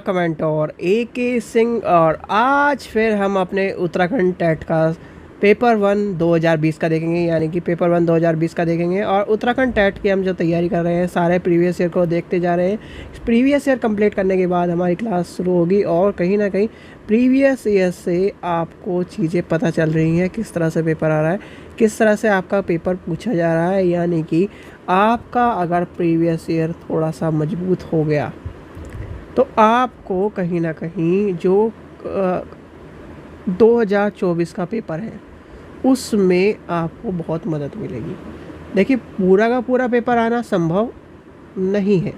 Comment और AK Singh. और आज फिर हम अपने उत्तराखंड टेट का पेपर 1 2020 का देखेंगे, यानी कि पेपर 1 2020 का देखेंगे। और उत्तराखंड टेट की हम जो तैयारी कर रहे हैं सारे प्रीवियस ईयर को देखते जा रहे हैं। प्रीवियस ईयर कंप्लीट करने के बाद हमारी क्लास शुरू होगी और कहीं ना कहीं प्रीवियस ईयर से आपको चीज़ें पता चल रही हैं, किस तरह से पेपर आ रहा है, किस तरह से आपका पेपर पूछा जा रहा है। यानी कि आपका अगर प्रीवियस ईयर थोड़ा सा मजबूत हो गया तो आपको कहीं ना कहीं जो 2024 का पेपर है उसमें आपको बहुत मदद मिलेगी। देखिए, पूरा का पूरा पेपर आना संभव नहीं है,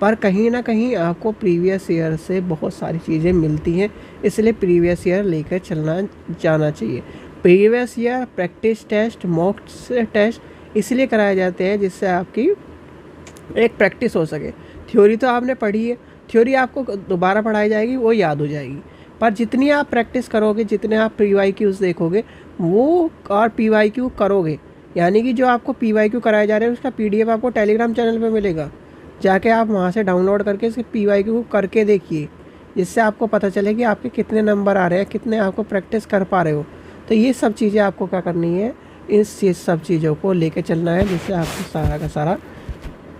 पर कहीं ना कहीं आपको प्रीवियस ईयर से बहुत सारी चीज़ें मिलती हैं, इसलिए प्रीवियस ईयर लेकर चलना जाना चाहिए। Previous year practice test, mock test इसलिए कराए जाते हैं जिससे आपकी एक प्रैक्टिस हो सके। थ्योरी तो आपने पढ़ी है, थ्योरी आपको दोबारा पढ़ाई जाएगी, वो याद हो जाएगी, पर जितनी आप प्रैक्टिस करोगे, जितने आप PYQs देखोगे वो और PYQ करोगे, यानी कि जो आपको PYQ कराए जा रहे हैं उसका PDF आपको टेलीग्राम चैनल पे मिलेगा, जाके आप वहाँ से डाउनलोड करके इसके PYQ करके देखिए, जिससे आपको पता चले कि आपके कितने नंबर आ रहे हैं, कितने आपको प्रैक्टिस कर पा रहे हो। तो ये सब चीज़ें आपको क्या करनी है, सब चीज़ों को लेके चलना है, जिससे आपको सारा का सारा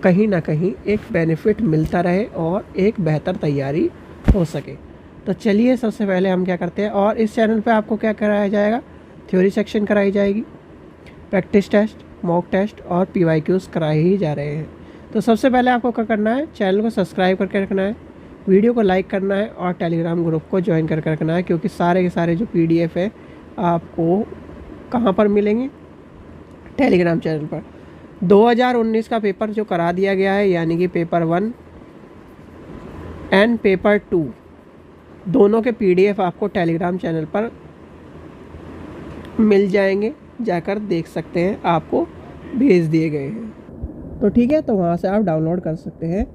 कहीं ना कहीं एक बेनिफिट मिलता रहे और एक बेहतर तैयारी हो सके। तो चलिए, सबसे पहले हम क्या करते हैं, और इस चैनल पे आपको क्या कराया जाएगा, थ्योरी सेक्शन कराई जाएगी, प्रैक्टिस टेस्ट, मॉक टेस्ट और PYQs कराए ही जा रहे हैं। तो सबसे पहले आपको क्या करना है, चैनल को सब्सक्राइब करके रखना है, वीडियो को लाइक करना है और टेलीग्राम ग्रुप को ज्वाइन करके रखना है, क्योंकि सारे के सारे जो PDF है आपको कहाँ पर मिलेंगे, टेलीग्राम चैनल पर। 2019 का पेपर जो करा दिया गया है, यानी कि पेपर 1 एंड पेपर 2 दोनों के PDF आपको टेलीग्राम चैनल पर मिल जाएंगे, जाकर देख सकते हैं, आपको भेज दिए गए हैं। तो ठीक है, तो वहाँ से आप डाउनलोड कर सकते हैं।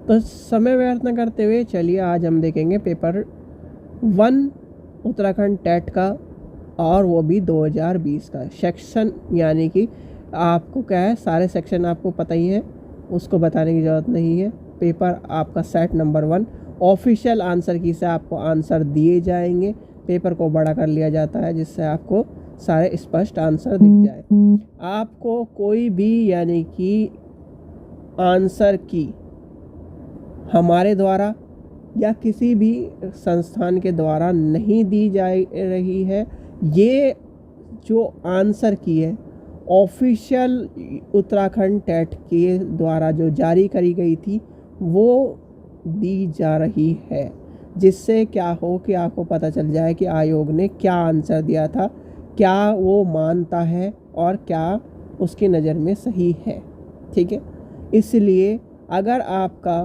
तो समय व्यर्थ न करते हुए चलिए आज हम देखेंगे पेपर 1 उत्तराखंड टेट का, और वो भी 2020 का सेक्शन। यानी कि आपको क्या है, सारे सेक्शन आपको पता ही है, उसको बताने की ज़रूरत नहीं है। पेपर आपका सेट नंबर 1 ऑफिशियल आंसर की से आपको आंसर दिए जाएंगे, पेपर को बड़ा कर लिया जाता है जिससे आपको सारे स्पष्ट आंसर दिख जाए। आपको कोई भी यानी कि आंसर की हमारे द्वारा या किसी भी संस्थान के द्वारा नहीं दी जा रही है। ये जो आंसर की है ऑफिशियल उत्तराखंड टेट के द्वारा जो जारी करी गई थी वो दी जा रही है, जिससे क्या हो कि आपको पता चल जाए कि आयोग ने क्या आंसर दिया था, क्या वो मानता है और क्या उसकी नज़र में सही है। ठीक है, इसलिए अगर आपका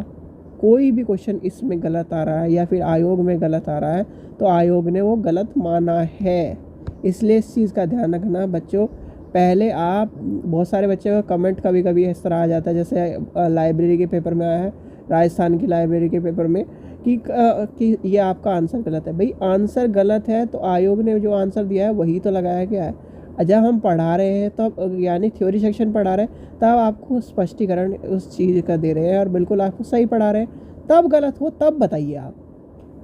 कोई भी क्वेश्चन इसमें गलत आ रहा है या फिर आयोग में गलत आ रहा है तो आयोग ने वो गलत माना है, इसलिए इस चीज़ का ध्यान रखना बच्चों। पहले आप, बहुत सारे बच्चे का कमेंट कभी कभी इस तरह आ जाता है, जैसे लाइब्रेरी के पेपर में आया है, राजस्थान की लाइब्रेरी के पेपर में, कि ये आपका आंसर गलत है। भाई, आंसर गलत है तो आयोग ने जो आंसर दिया है वही तो लगाया गया है। जब हम पढ़ा रहे हैं तब, यानी थ्योरी सेक्शन पढ़ा रहे हैं, तब आपको स्पष्टीकरण उस चीज़ का दे रहे हैं और बिल्कुल आपको सही पढ़ा रहे हैं। तब गलत हो तब बताइए आप,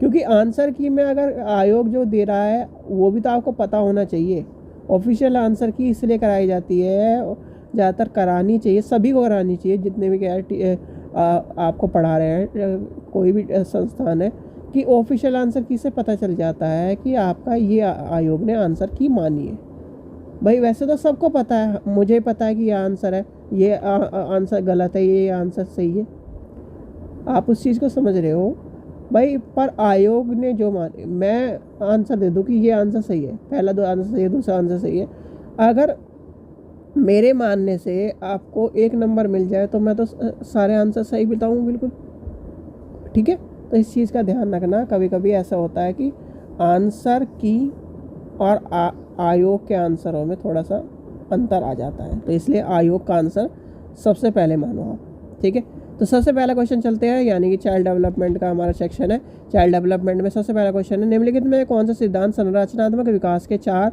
क्योंकि आंसर की में अगर आयोग जो दे रहा है वो भी तो आपको पता होना चाहिए। ऑफिशियल आंसर की इसलिए कराई जाती है, ज़्यादातर करानी चाहिए, सभी को करानी चाहिए, जितने भी आपको पढ़ा रहे हैं, कोई भी संस्थान है, कि ऑफिशियल आंसर की से पता चल जाता है कि आपका ये आयोग ने आंसर की मानी है। भाई, वैसे तो सबको पता है, मुझे पता है कि ये आंसर है, ये आंसर गलत है, ये आंसर सही है, आप उस चीज़ को समझ रहे हो भाई। पर आयोग ने जो माने, मैं आंसर दे दूँ कि ये आंसर सही है, पहला दो आंसर सही है, दूसरा आंसर सही है, अगर मेरे मानने से आपको 1 नंबर मिल जाए तो मैं तो सारे आंसर सही बताऊँ बिल्कुल। ठीक है, तो इस चीज़ का ध्यान रखना। कभी कभी ऐसा होता है कि आंसर की और आयोग के आंसरों में थोड़ा सा अंतर आ जाता है, तो इसलिए आयोग का आंसर सबसे पहले मानो आप। ठीक है, तो सबसे पहला क्वेश्चन चलते हैं, यानी कि चाइल्ड डेवलपमेंट का हमारा सेक्शन है। चाइल्ड डेवलपमेंट में सबसे पहला क्वेश्चन है, निम्नलिखित में कौन सा सिद्धांत संरचनात्मक विकास के 4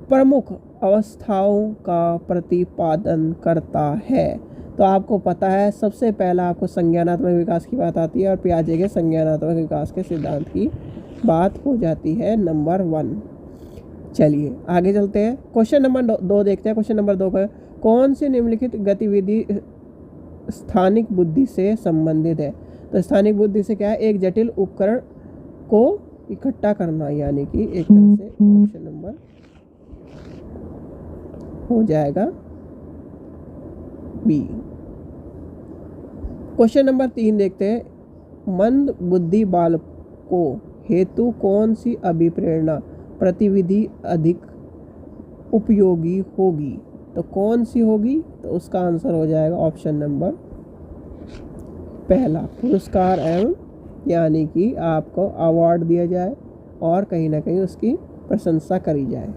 प्रमुख अवस्थाओं का प्रतिपादन करता है। तो आपको पता है सबसे पहला आपको संज्ञानात्मक विकास की बात आती है और पियाजे के संज्ञानात्मक विकास के सिद्धांत की बात हो जाती है नंबर 1। चलिए आगे चलते हैं, क्वेश्चन नंबर 2 देखते हैं। क्वेश्चन नंबर 2 का कौन सी निम्नलिखित गतिविधि स्थानिक बुद्धि से संबंधित है? तो स्थानिक बुद्धि से क्या है? एक जटिल उपकरण को इकट्ठा करना, यानी कि एक तरह से ऑप्शन नंबर हो जाएगा बी। क्वेश्चन नंबर 3 देखते हैं, मंद बुद्धि बालकों हेतु कौन सी अभिप्रेरणा प्रतिविधि अधिक उपयोगी होगी? तो कौन सी होगी? तो उसका आंसर हो जाएगा ऑप्शन नंबर पहला, पुरस्कार एवं, यानी कि आपको अवार्ड दिया जाए और कहीं ना कहीं उसकी प्रशंसा करी जाए।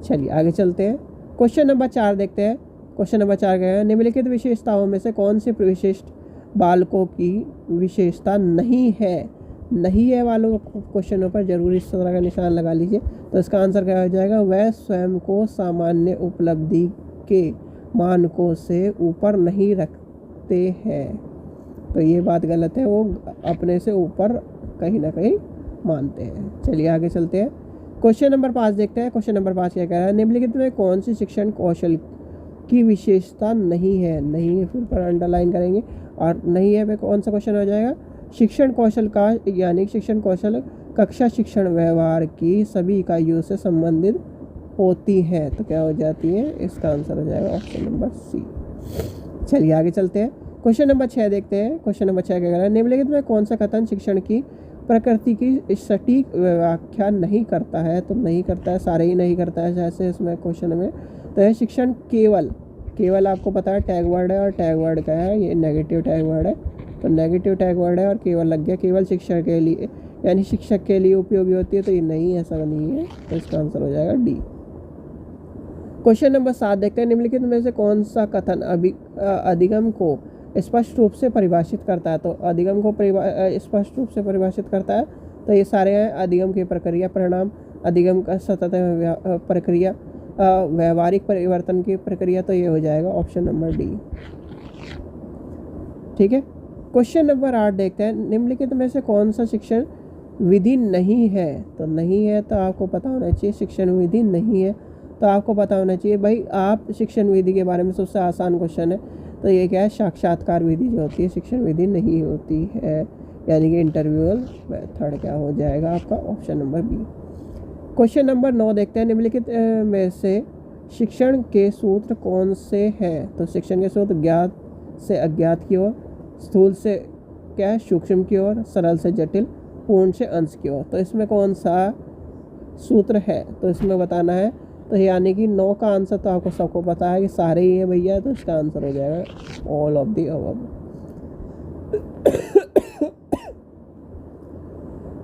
चलिए आगे चलते हैं, क्वेश्चन नंबर 4 देखते हैं। क्वेश्चन नंबर 4 क्या है? निम्नलिखित विशेषताओं में से कौन सी विशिष्ट बालकों की विशेषता नहीं है? नहीं है वालों क्वेश्चनों पर जरूर इस तरह का निशान लगा लीजिए। तो इसका आंसर क्या हो जाएगा? वह स्वयं को सामान्य उपलब्धि के मानकों से ऊपर नहीं रखते हैं। तो ये बात गलत है, वो अपने से ऊपर कहीं ना कहीं मानते हैं। चलिए आगे चलते हैं, क्वेश्चन नंबर 5 देखते हैं। क्वेश्चन नंबर 5 क्या कह रहा है? निम्नलिखित में कौन सी शिक्षण कौशल की विशेषता नहीं है? नहीं है फिर पर अंडरलाइन करेंगे, और नहीं है पे कौन सा क्वेश्चन हो जाएगा? शिक्षण कौशल का, यानी शिक्षण कौशल कक्षा शिक्षण व्यवहार की सभी इकाइयों से संबंधित होती हैं। तो क्या हो जाती है? इसका आंसर हो जाएगा ऑप्शन नंबर सी। चलिए आगे चलते हैं, क्वेश्चन नंबर 6 देखते हैं। क्वेश्चन नंबर 6 क्या कह रहा है? निम्नलिखित में कौन सा कथन शिक्षण की प्रकृति की सटीक व्याख्या नहीं करता है? तो नहीं करता है, सारे ही नहीं करता है जैसे इसमें क्वेश्चन में। तो है शिक्षण केवल आपको पता है टैग वर्ड है, और टैग वर्ड का है ये नेगेटिव टैग वर्ड है। तो नेगेटिव टैग वर्ड है और केवल लग गया, केवल शिक्षण के लिए यानी शिक्षक के लिए उपयोगी होती है। तो ये नहीं, ऐसा नहीं है, तो इसका आंसर हो जाएगा डी। क्वेश्चन नंबर 7 देखते हैं। निम्नलिखित में से कौन सा कथन अधिगम को स्पष्ट रूप से परिभाषित करता है? तो अधिगम को स्पष्ट रूप से परिभाषित करता है, तो ये सारे हैं अधिगम की प्रक्रिया, परिणाम, अधिगम का सतत प्रक्रिया, व्यवहारिक परिवर्तन की प्रक्रिया। तो ये हो जाएगा ऑप्शन नंबर डी। ठीक है, क्वेश्चन नंबर 8 देखते हैं। निम्नलिखित में से कौन सा शिक्षण विधि नहीं है? तो नहीं है तो आपको पता होना चाहिए, शिक्षण विधि नहीं है तो आपको पता होना चाहिए भाई, आप शिक्षण विधि के बारे में सबसे आसान क्वेश्चन है। तो ये क्या है? साक्षात्कार विधि जो होती है शिक्षण विधि नहीं होती है, यानी कि इंटरव्यूअल मेथड क्या हो जाएगा आपका option number B. Question number 9 देखते हैं। निम्नलिखित में से शिक्षण के सूत्र कौन से हैं? तो शिक्षण के सूत्र ज्ञात से अज्ञात की ओर, स्थूल से क्या है सूक्ष्म की ओर, सरल से जटिल, पूर्ण से अंश की ओर। तो इसमें कौन सा सूत्र है? तो इसमें बताना है। तो यानी कि 9 का आंसर तो आपको सबको पता है कि सारे ही है भैया, तो इसका आंसर हो जाएगा all of the above.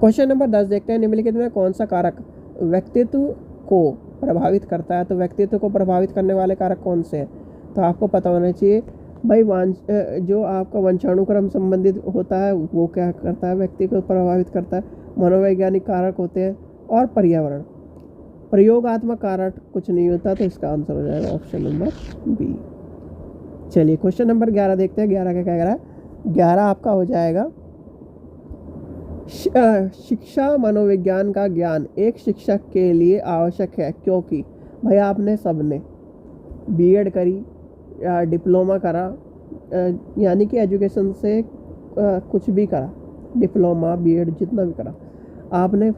Question number 10 देखते हैं। निम्नलिखित में कौन सा कारक व्यक्तित्व को प्रभावित करता है? तो व्यक्तित्व को प्रभावित करने वाले कारक कौन से हैं? तो आपको पता होना चाहिए भाई, जो आपका वंशानुक्रम संबंधित होता है वो क्या करता है? व्यक्ति को प्रभावित करता है। मनोवैज्ञानिक कारक होते हैं और पर्यावरण। प्रयोगात्मक कारक कुछ नहीं होता, तो इसका आंसर हो जाएगा ऑप्शन नंबर बी। चलिए क्वेश्चन नंबर 11 देखते हैं। 11 का क्या कह रहा है? 11 आपका हो जाएगा शिक्षा मनोविज्ञान का ज्ञान एक शिक्षक के लिए आवश्यक है, क्योंकि भाई आपने सबने बीएड करी या डिप्लोमा करा, यानी कि एजुकेशन से कुछ भी करा, डिप्लोमा बीएड जितना भी करा, आपने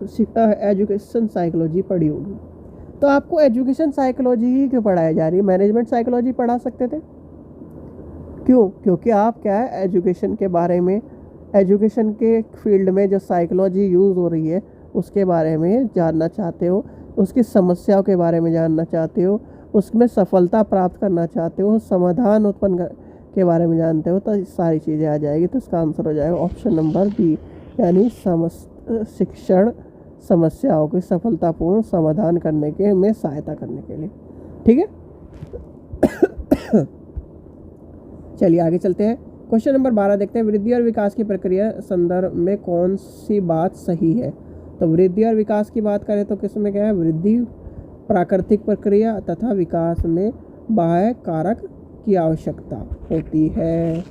एजुकेशन साइकोलॉजी पढ़ी होगी। तो आपको एजुकेशन साइकोलॉजी ही क्यों पढ़ाई जा रही है? मैनेजमेंट साइकोलॉजी पढ़ा सकते थे। क्यों? क्योंकि आप क्या है एजुकेशन के बारे में, एजुकेशन के फील्ड में जो साइकोलॉजी यूज़ हो रही है उसके बारे में जानना चाहते हो, उसकी समस्याओं के बारे में जानना चाहते हो, उसमें सफलता प्राप्त करना चाहते हो, समाधान उत्पन्न के बारे में जानते हो, तो सारी चीज़ें आ जाएगी। तो इसका आंसर हो जाएगा ऑप्शन नंबर बी, यानी शिक्षण समस्याओं के सफलतापूर्ण समाधान करने के में सहायता करने के लिए। ठीक है, चलिए आगे चलते हैं। क्वेश्चन नंबर 12 देखते हैं। वृद्धि और विकास की प्रक्रिया संदर्भ में कौन सी बात सही है? तो वृद्धि और विकास की बात करें तो किसमें क्या है? वृद्धि प्राकृतिक प्रक्रिया तथा विकास में बाह्य कारक की आवश्यकता होती है।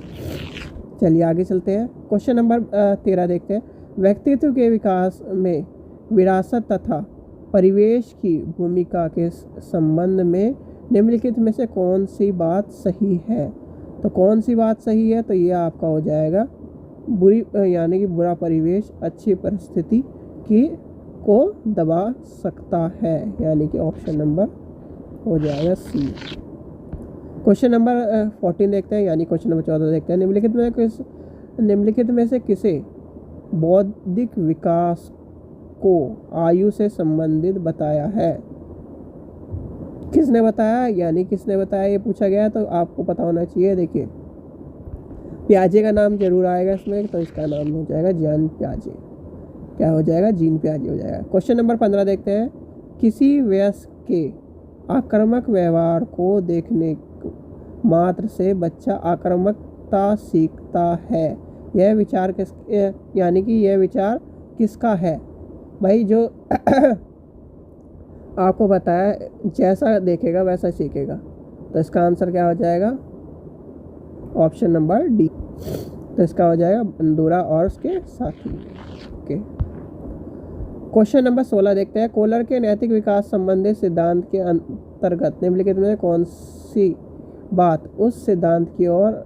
चलिए आगे चलते हैं। क्वेश्चन नंबर 13 देखते हैं। व्यक्तित्व के विकास में विरासत तथा परिवेश की भूमिका के संबंध में निम्नलिखित में से कौन सी बात सही है? तो कौन सी बात सही है? तो ये आपका हो जाएगा बुरी यानी कि बुरा परिवेश अच्छी परिस्थिति की को दबा सकता है, यानी कि ऑप्शन नंबर हो जाएगा सी। क्वेश्चन नंबर 14 देखते हैं, यानी क्वेश्चन नंबर 14 देखते हैं। निम्नलिखित में से किसे बौद्धिक विकास को आयु से संबंधित बताया है? किसने बताया, यानी किसने बताया ये पूछा गया, तो आपको पता होना चाहिए। देखिए पियाजे का नाम जरूर आएगा इसमें, तो इसका नाम हो जाएगा जीन पियाजे। क्या हो जाएगा? जीन पियाजे हो जाएगा। क्वेश्चन नंबर 15 देखते हैं। किसी वयस्क के आक्रामक व्यवहार को देखने मात्र से बच्चा आक्रामकता सीखता है। यह विचार यानी कि यह विचार किसका है? भाई जो आपको बताया जैसा देखेगा वैसा सीखेगा, तो इसका आंसर क्या हो जाएगा? Option number D. तो इसका हो जाएगा बंदूरा और उसके साथी। ओके। क्वेश्चन नंबर 16 देखते हैं। कोलर के नैतिक विकास संबंधी सिद्धांत के अंतर्गत निम्नलिखित में कौन सी बात उस सिद्धांत की ओर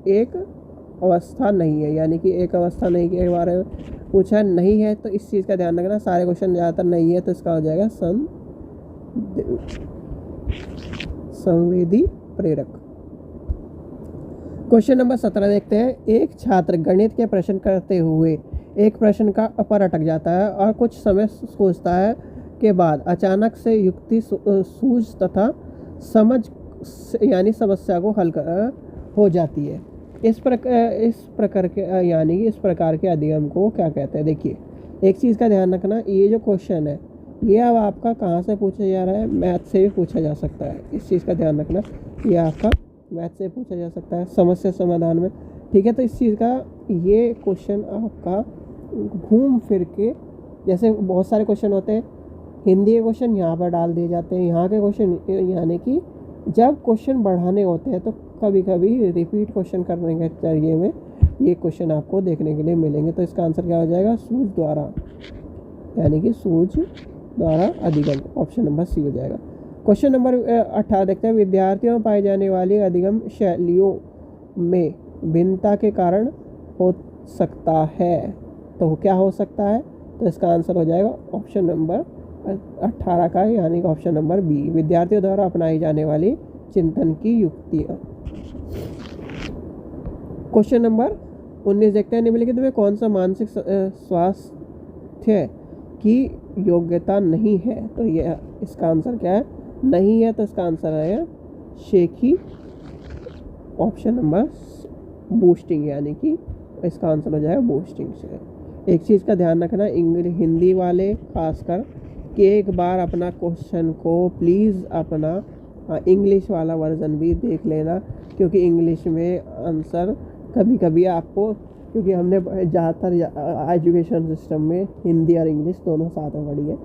एक अवस्था नहीं है, यानी कि एक अवस्था नहीं के बारे में पूछा नहीं है, तो इस चीज़ का ध्यान रखना। सारे क्वेश्चन ज़्यादातर नहीं है, तो इसका हो जाएगा संवेदी प्रेरक। क्वेश्चन नंबर 17 देखते हैं। एक छात्र गणित के प्रश्न करते हुए एक प्रश्न का पर अटक जाता है और कुछ समय सोचता है के बाद अचानक से युक्ति सूझ तथा समझ यानी समस्या को हल हो जाती है। इस प्रकार के यानी इस प्रकार के अधिगम को क्या कहते हैं? देखिए एक चीज़ का ध्यान रखना, ये जो क्वेश्चन है ये अब आपका कहाँ से पूछा जा रहा है? मैथ से भी पूछा जा सकता है। इस चीज़ का ध्यान रखना, ये आपका मैथ से पूछा जा सकता है समस्या समाधान में। ठीक है, तो इस चीज़ का ये क्वेश्चन आपका घूम फिर के, जैसे बहुत सारे क्वेश्चन होते हैं, हिंदी के क्वेश्चन यहाँ पर डाल दिए जाते हैं, यहाँ के क्वेश्चन, यानी कि जब क्वेश्चन बढ़ाने होते हैं तो कभी कभी रिपीट क्वेश्चन करने के जरिए में ये क्वेश्चन आपको देखने के लिए मिलेंगे। तो इसका आंसर क्या हो जाएगा? सूझ द्वारा, यानी कि सूझ द्वारा अधिगम, ऑप्शन नंबर सी हो जाएगा। क्वेश्चन नंबर 18 देखते हैं। विद्यार्थियों में पाई जाने वाली अधिगम शैलियों में भिन्नता के कारण हो सकता है, तो क्या हो सकता है? तो इसका आंसर हो जाएगा ऑप्शन नंबर 18 का, यानी कि ऑप्शन नंबर बी, विद्यार्थियों द्वारा अपनाई जाने वाली चिंतन की युक्तियाँ। क्वेश्चन नंबर 19 देखते हैं। निम्नलिखित में कौन सा मानसिक स्वास्थ्य की योग्यता नहीं है? तो ये इसका आंसर क्या है? नहीं है, तो इसका आंसर है शेखी, ऑप्शन नंबर बूस्टिंग, यानी कि इसका आंसर हो जाएगा बूस्टिंग से। एक चीज़ का ध्यान रखना, हिंदी वाले खासकर कि एक बार अपना क्वेश्चन को प्लीज़ अपना इंग्लिश वाला वर्जन भी देख लेना, क्योंकि इंग्लिश में आंसर कभी कभी आपको, क्योंकि हमने ज़्यादातर एजुकेशन सिस्टम में हिंदी और इंग्लिश दोनों साथ में पढ़ी है,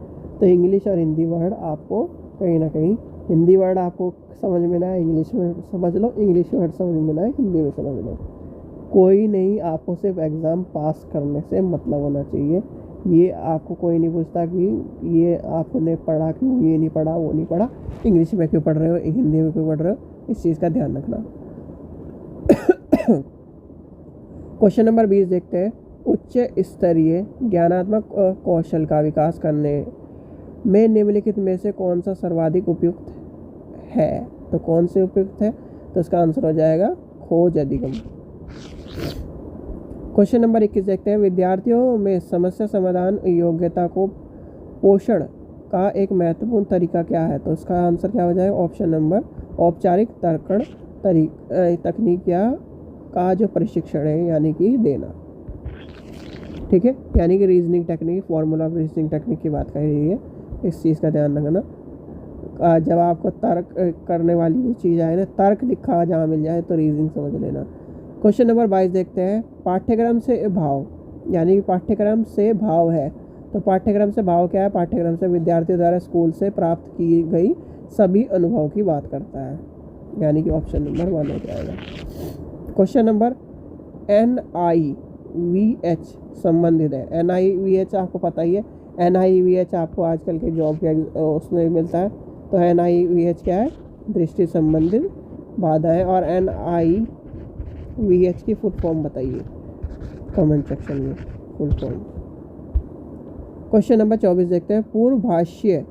तो इंग्लिश और हिंदी वर्ड आपको कहीं ना कहीं, हिंदी वर्ड आपको समझ में ना आए इंग्लिश में समझ लो, इंग्लिश वर्ड समझ में ना आए हिंदी में समझ लो। कोई नहीं, आपको सिर्फ एग्ज़ाम पास करने से मतलब होना चाहिए। ये आपको कोई नहीं पूछता कि ये आपने पढ़ा क्यों, ये नहीं पढ़ा, वो नहीं पढ़ा, इंग्लिश में क्यों पढ़ रहे हो, हिंदी में क्यों पढ़ रहे हो, इस चीज़ का ध्यान रखना। क्वेश्चन नंबर 20 देखते हैं। उच्च स्तरीय ज्ञानात्मक कौशल का विकास करने में निम्नलिखित में से कौन सा सर्वाधिक उपयुक्त है? तो कौन से उपयुक्त है? तो इसका आंसर हो जाएगा खोज अधिगम। क्वेश्चन नंबर 21 देखते हैं। विद्यार्थियों में समस्या समाधान योग्यता को पोषण का एक महत्वपूर्ण तरीका क्या है? तो इसका आंसर क्या हो जाएगा? ऑप्शन नंबर औपचारिक तर्कण तकनीक या का जो प्रशिक्षण है, यानी कि देना। ठीक है, यानी कि reasoning technique, formula of reasoning technique की बात कर रही है, इस चीज़ का ध्यान रखना। जब आपको तर्क करने वाली जो चीज़ आए ना, तर्क लिखा हुआ जहाँ मिल जाए तो रीजनिंग समझ लेना। क्वेश्चन नंबर 22 देखते हैं। पाठ्यक्रम से भाव, यानी कि पाठ्यक्रम से भाव है, तो पाठ्यक्रम से भाव क्या है? पाठ्यक्रम से विद्यार्थियों द्वारा स्कूल से प्राप्त की गई सभी अनुभव की बात करता है। यानी कि ऑप्शन नंबर 1 हो जाएगा। क्वेश्चन नंबर NIVH संबंधित है। NIVH आपको पता ही है, NIVH आपको आजकल के जॉब के उसमें मिलता है। तो NIVH क्या है? दृष्टि संबंधित बाधाएं। और NIVH की फुल फॉर्म बताइए कमेंट सेक्शन में, फुल फॉर्म। क्वेश्चन नंबर 24 देखते हैं। पूर्व भाष्य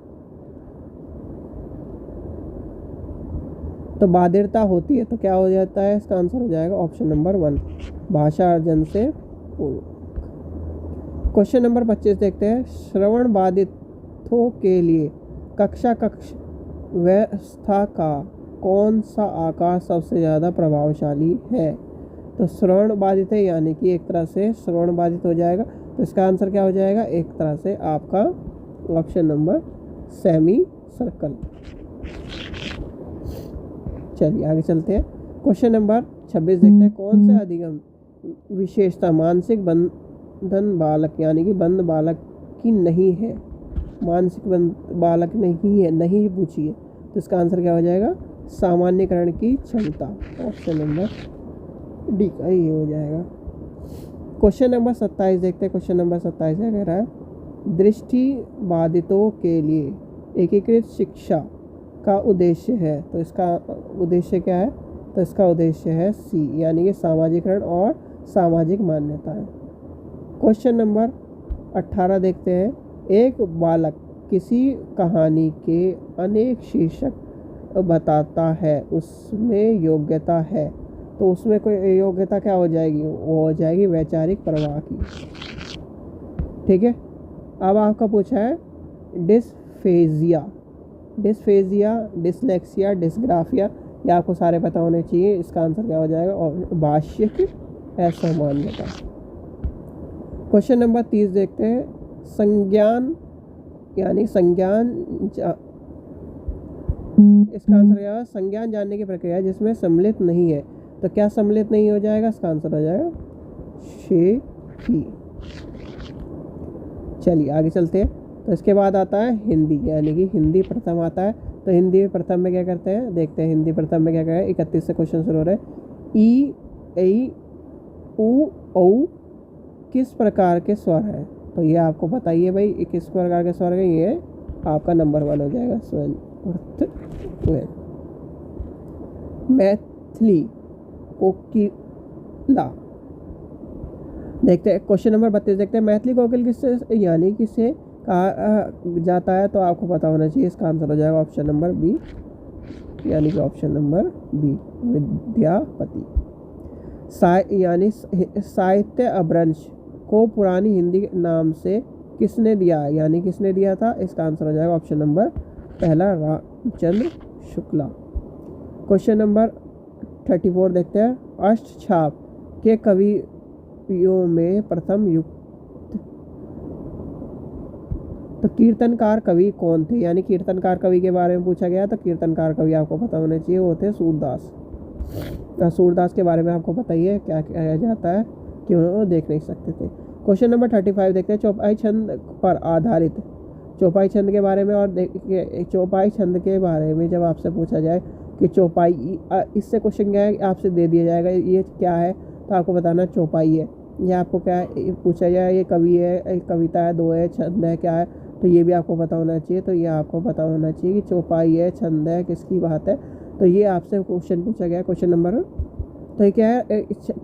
तो बाधिरता होती है, तो क्या हो जाता है? इसका आंसर हो जाएगा ऑप्शन नंबर 1, भाषा अर्जन से पूर्व। क्वेश्चन नंबर 25 देखते हैं। श्रवण बाधितों के लिए कक्षा कक्ष व्यवस्था का कौन सा आकार सबसे ज़्यादा प्रभावशाली है? तो श्रवण बाधित है, यानी कि एक तरह से श्रवण बाधित हो जाएगा। तो इसका आंसर क्या हो जाएगा? एक तरह से आपका ऑप्शन नंबर सेमी सर्कल। चलिए आगे चलते हैं। क्वेश्चन नंबर 26 देखते हैं। कौन से अधिगम विशेषता मानसिक बंधन बालक, यानी कि बंद बालक की नहीं है? मानसिक बंद बालक नहीं है, नहीं पूछी है। तो इसका आंसर क्या हो जाएगा? सामान्यकरण की क्षमता। ऑप्शन नंबर डी का ये हो जाएगा। क्वेश्चन नंबर 27 देखते हैं। क्वेश्चन नंबर 27 क्या कह रहा है? दृष्टि बाधितों के लिए एकीकृत शिक्षा का उद्देश्य है। तो इसका उद्देश्य क्या है? तो इसका उद्देश्य है सी, यानी कि सामाजिकरण और सामाजिक मान्यताएं। क्वेश्चन नंबर 18 देखते हैं। एक बालक किसी कहानी के अनेक शीर्षक बताता है, उसमें योग्यता है। तो उसमें कोई योग्यता क्या हो जाएगी? वो हो जाएगी वैचारिक प्रवाह की। ठीक है। अब आपका पूछा है डिस्फेजिया, डिसलेक्सिया, डिस्ग्राफिया, ये आपको सारे पता होने चाहिए। इसका आंसर क्या हो जाएगा? और भाषिक असामान्यता। क्वेश्चन नंबर 30 देखते हैं। संज्ञान, यानी संज्ञान, इसका आंसर क्या है? संज्ञान जानने की प्रक्रिया जिसमें सम्मिलित नहीं है। तो क्या सम्मिलित नहीं हो जाएगा? इसका आंसर हो जाएगा शेखी। चलिए आगे चलते हैं। तो इसके बाद आता है हिंदी, यानी कि हिंदी प्रथम आता है। तो हिंदी प्रथम में क्या करते हैं? देखते हैं हिंदी प्रथम में क्या करें। 31 से क्वेश्चन शुरू हो रहे हैं। ई, ऐ, उ, औ किस प्रकार के स्वर है? तो ये आपको बताइए भाई, किस प्रकार के स्वर है। ये आपका नंबर 1 हो जाएगा, स्वर। मैथिली कोकिला देखते हैं। क्वेश्चन नंबर 32 देखते हैं। मैथिली कोकिल किससे, यानी किससे कहा जाता है? तो आपको पता होना चाहिए। इसका आंसर हो जाएगा ऑप्शन नंबर बी, यानी कि ऑप्शन नंबर बी, विद्यापति। यानी साहित्य अपभ्रंश को पुरानी हिंदी नाम से किसने दिया? यानी किसने दिया था? इसका आंसर हो जाएगा ऑप्शन नंबर पहला, रामचंद्र शुक्ला। क्वेश्चन नंबर 34 देखते हैं। अष्टछाप के कवियों में प्रथम युक्त, तो कीर्तनकार कवि कौन थे? यानी कीर्तनकार कवि के बारे में पूछा गया। तो कीर्तनकार कवि आपको पता होने चाहिए, वो थे सूरदास। सूरदास के बारे में आपको पता ही है क्या कहा जाता है कि उन्होंने देख नहीं सकते थे। क्वेश्चन नंबर 35 देखते हैं। चौपाई छंद पर आधारित, चौपाई छंद के बारे में। और देखिए चौपाई छंद के बारे में जब आपसे पूछा जाए कि चौपाई, इससे क्वेश्चन क्या है आपसे दे दिया जाएगा ये क्या है, तो आपको बताना चौपाई है। ये आपको क्या है पूछा जाए, ये कवि है, कविता है, दो है, छंद है, क्या है, तो ये भी आपको पता होना चाहिए। तो ये आपको पता होना चाहिए कि चौपाई है, छंद है, किसकी बात है। तो ये आपसे क्वेश्चन पूछा गया। क्वेश्चन नंबर, तो ये क्या है,